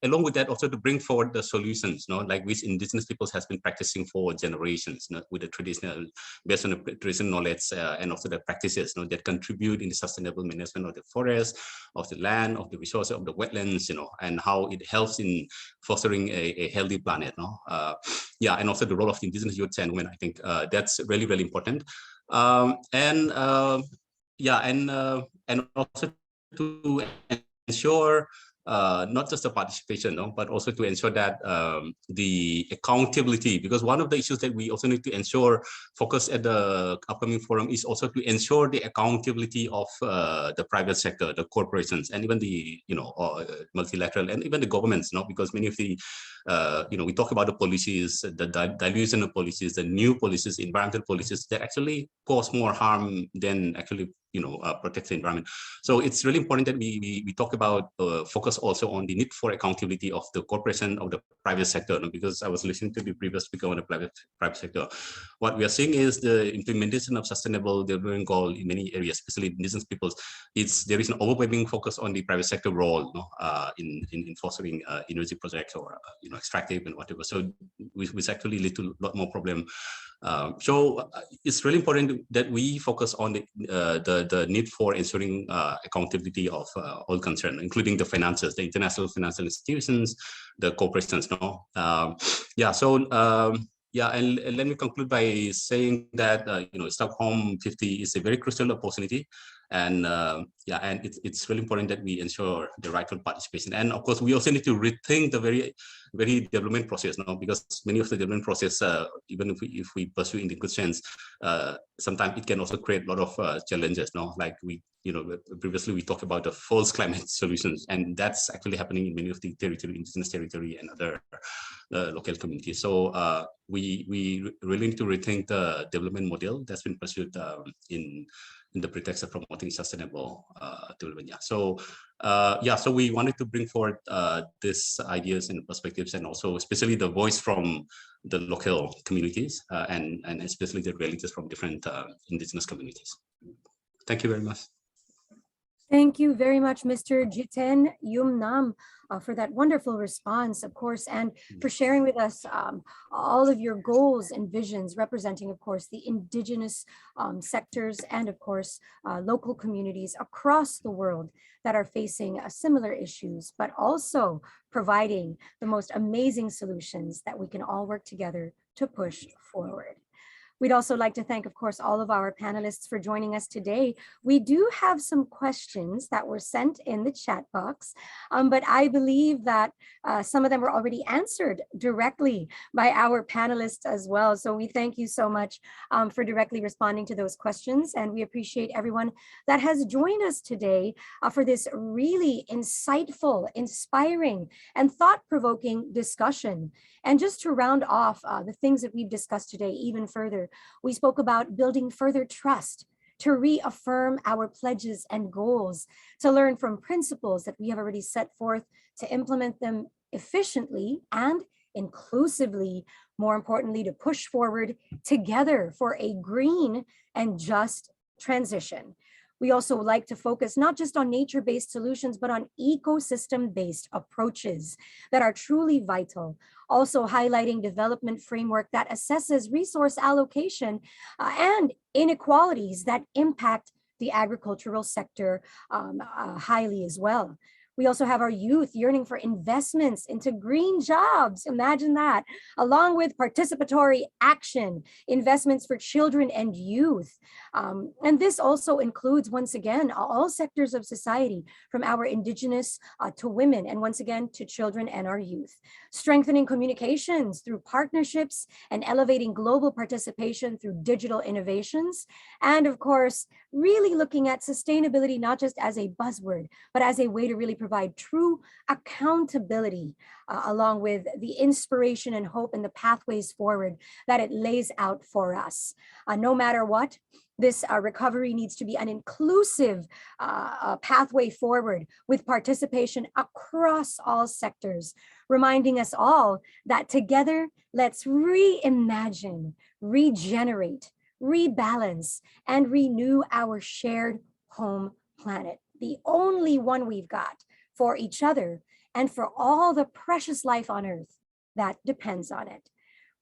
along with that, also to bring forward the solutions, like which indigenous peoples has been practicing for generations, with the traditional, based on the traditional knowledge and also the practices, that contribute in the sustainable management of the forest, of the land, of the resources, of the wetlands, and how it helps in fostering a healthy planet, and also the role of the indigenous youth and women. I think that's really, really important. And also to ensure not just the participation, but also to ensure that the accountability, because one of the issues that we also need to ensure, focus at the upcoming forum, is also to ensure the accountability of the private sector, the corporations, and even the multilateral and even the governments, because many of the we talk about the policies, the dilution of policies, the new policies, environmental policies that actually cause more harm than actually protect the environment. So it's really important that we talk about focus also on the need for accountability of the corporation, of the private sector, because I was listening to the previous speaker on the private sector. What we are seeing is the implementation of sustainable development goal in many areas, especially indigenous peoples. There is an overwhelming focus on the private sector role in fostering energy projects or extractive and whatever. So which actually lead to a lot more problem. So it's really important that we focus on the need for ensuring accountability of all concerned, including the finances, the international financial institutions, the corporations. And let me conclude by saying that Stockholm+50 is a very crucial opportunity, and it's really important that we ensure the rightful participation. And of course, we also need to rethink the very development process now, because many of the development process, even if we pursue in the good sense, sometimes it can also create a lot of challenges. Like previously we talked about the false climate solutions, and that's actually happening in many of the indigenous territory and other local communities. So we really need to rethink the development model that's been pursued in the pretext of promoting sustainable development. So we wanted to bring forward these ideas and perspectives, and also especially the voice from the local communities and especially the realities from different indigenous communities. Thank you very much. Thank you very much, Mr. Jiten Yumnam, for that wonderful response, of course, and for sharing with us all of your goals and visions representing, of course, the indigenous sectors and, of course, local communities across the world that are facing similar issues, but also providing the most amazing solutions that we can all work together to push forward. We'd also like to thank, of course, all of our panelists for joining us today. We do have some questions that were sent in the chat box, but I believe that some of them were already answered directly by our panelists as well. So we thank you so much for directly responding to those questions. And we appreciate everyone that has joined us today for this really insightful, inspiring, and thought-provoking discussion. And just to round off the things that we've discussed today even further, we spoke about building further trust, to reaffirm our pledges and goals, to learn from principles that we have already set forth, to implement them efficiently and inclusively, more importantly, to push forward together for a green and just transition. We also like to focus not just on nature-based solutions, but on ecosystem-based approaches that are truly vital. Also highlighting development framework that assesses resource allocation and inequalities that impact the agricultural sector highly as well. We also have our youth yearning for investments into green jobs. Imagine that, along with participatory action, investments for children and youth. And this also includes, once again, all sectors of society, from our indigenous to women, and once again, to children and our youth. Strengthening communications through partnerships and elevating global participation through digital innovations. And of course, really looking at sustainability, not just as a buzzword, but as a way to really provide true accountability, along with the inspiration and hope and the pathways forward that it lays out for us. No matter what, this recovery needs to be an inclusive pathway forward with participation across all sectors, reminding us all that together, let's reimagine, regenerate, rebalance, and renew our shared home planet, the only one we've got for each other and for all the precious life on Earth that depends on it.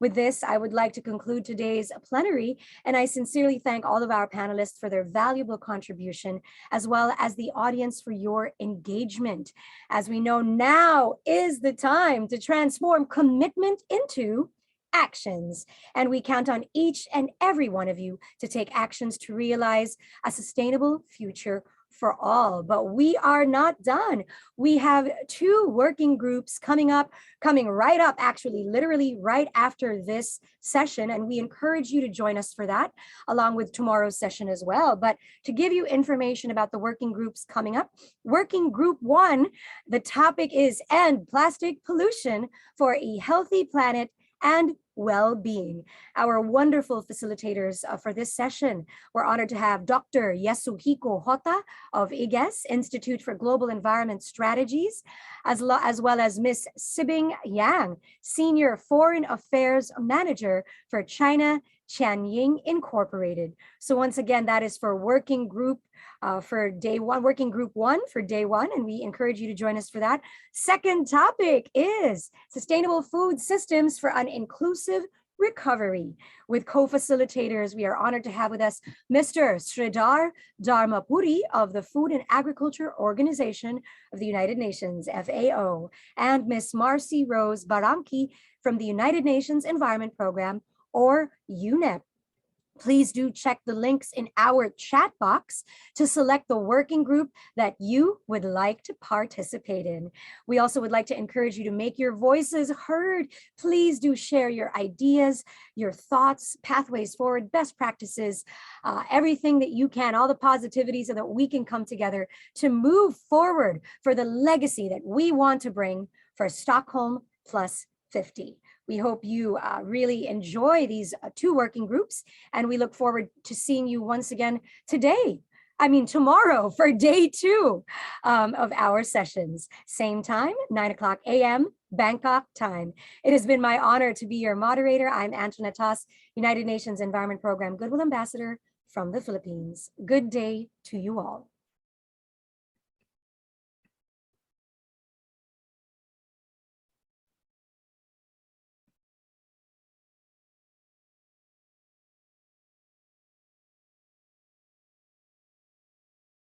With this, I would like to conclude today's plenary, and I sincerely thank all of our panelists for their valuable contribution, as well as the audience for your engagement. As we know, now is the time to transform commitment into actions, and we count on each and every one of you to take actions to realize a sustainable future for all. But we are not done. We have 2 working groups coming right up, actually, literally right after this session. And we encourage you to join us for that, along with tomorrow's session as well. But to give you information about the working groups coming up, working group 1, the topic is End Plastic Pollution for a Healthy Planet and Well-being. Our wonderful facilitators for this session, we're honored to have Dr. Yasuhiko Hota of IGES, Institute for Global Environment Strategies, as well as Ms. Sibing Yang, Senior Foreign Affairs Manager for China Tianying Incorporated. So once again, that is for working group for day 1, working group 1 for day 1, and we encourage you to join us for that. Second topic is sustainable food systems for an inclusive recovery. With co-facilitators, we are honored to have with us Mr. Sridhar Dharmapuri of the Food and Agriculture Organization of the United Nations, FAO, and Ms. Marcy Rose Baranki from the United Nations Environment Program, or UNEP. Please do check the links in our chat box to select the working group that you would like to participate in. We also would like to encourage you to make your voices heard. Please do share your ideas, your thoughts, pathways forward, best practices, everything that you can, all the positivity, so that we can come together to move forward for the legacy that we want to bring for Stockholm+50. We hope you really enjoy these 2 working groups, and we look forward to seeing you once again tomorrow for day 2 of our sessions. Same time, 9:00 a.m. Bangkok time. It has been my honor to be your moderator. I'm Antoinette Toss, United Nations Environment Program Goodwill Ambassador from the Philippines. Good day to you all.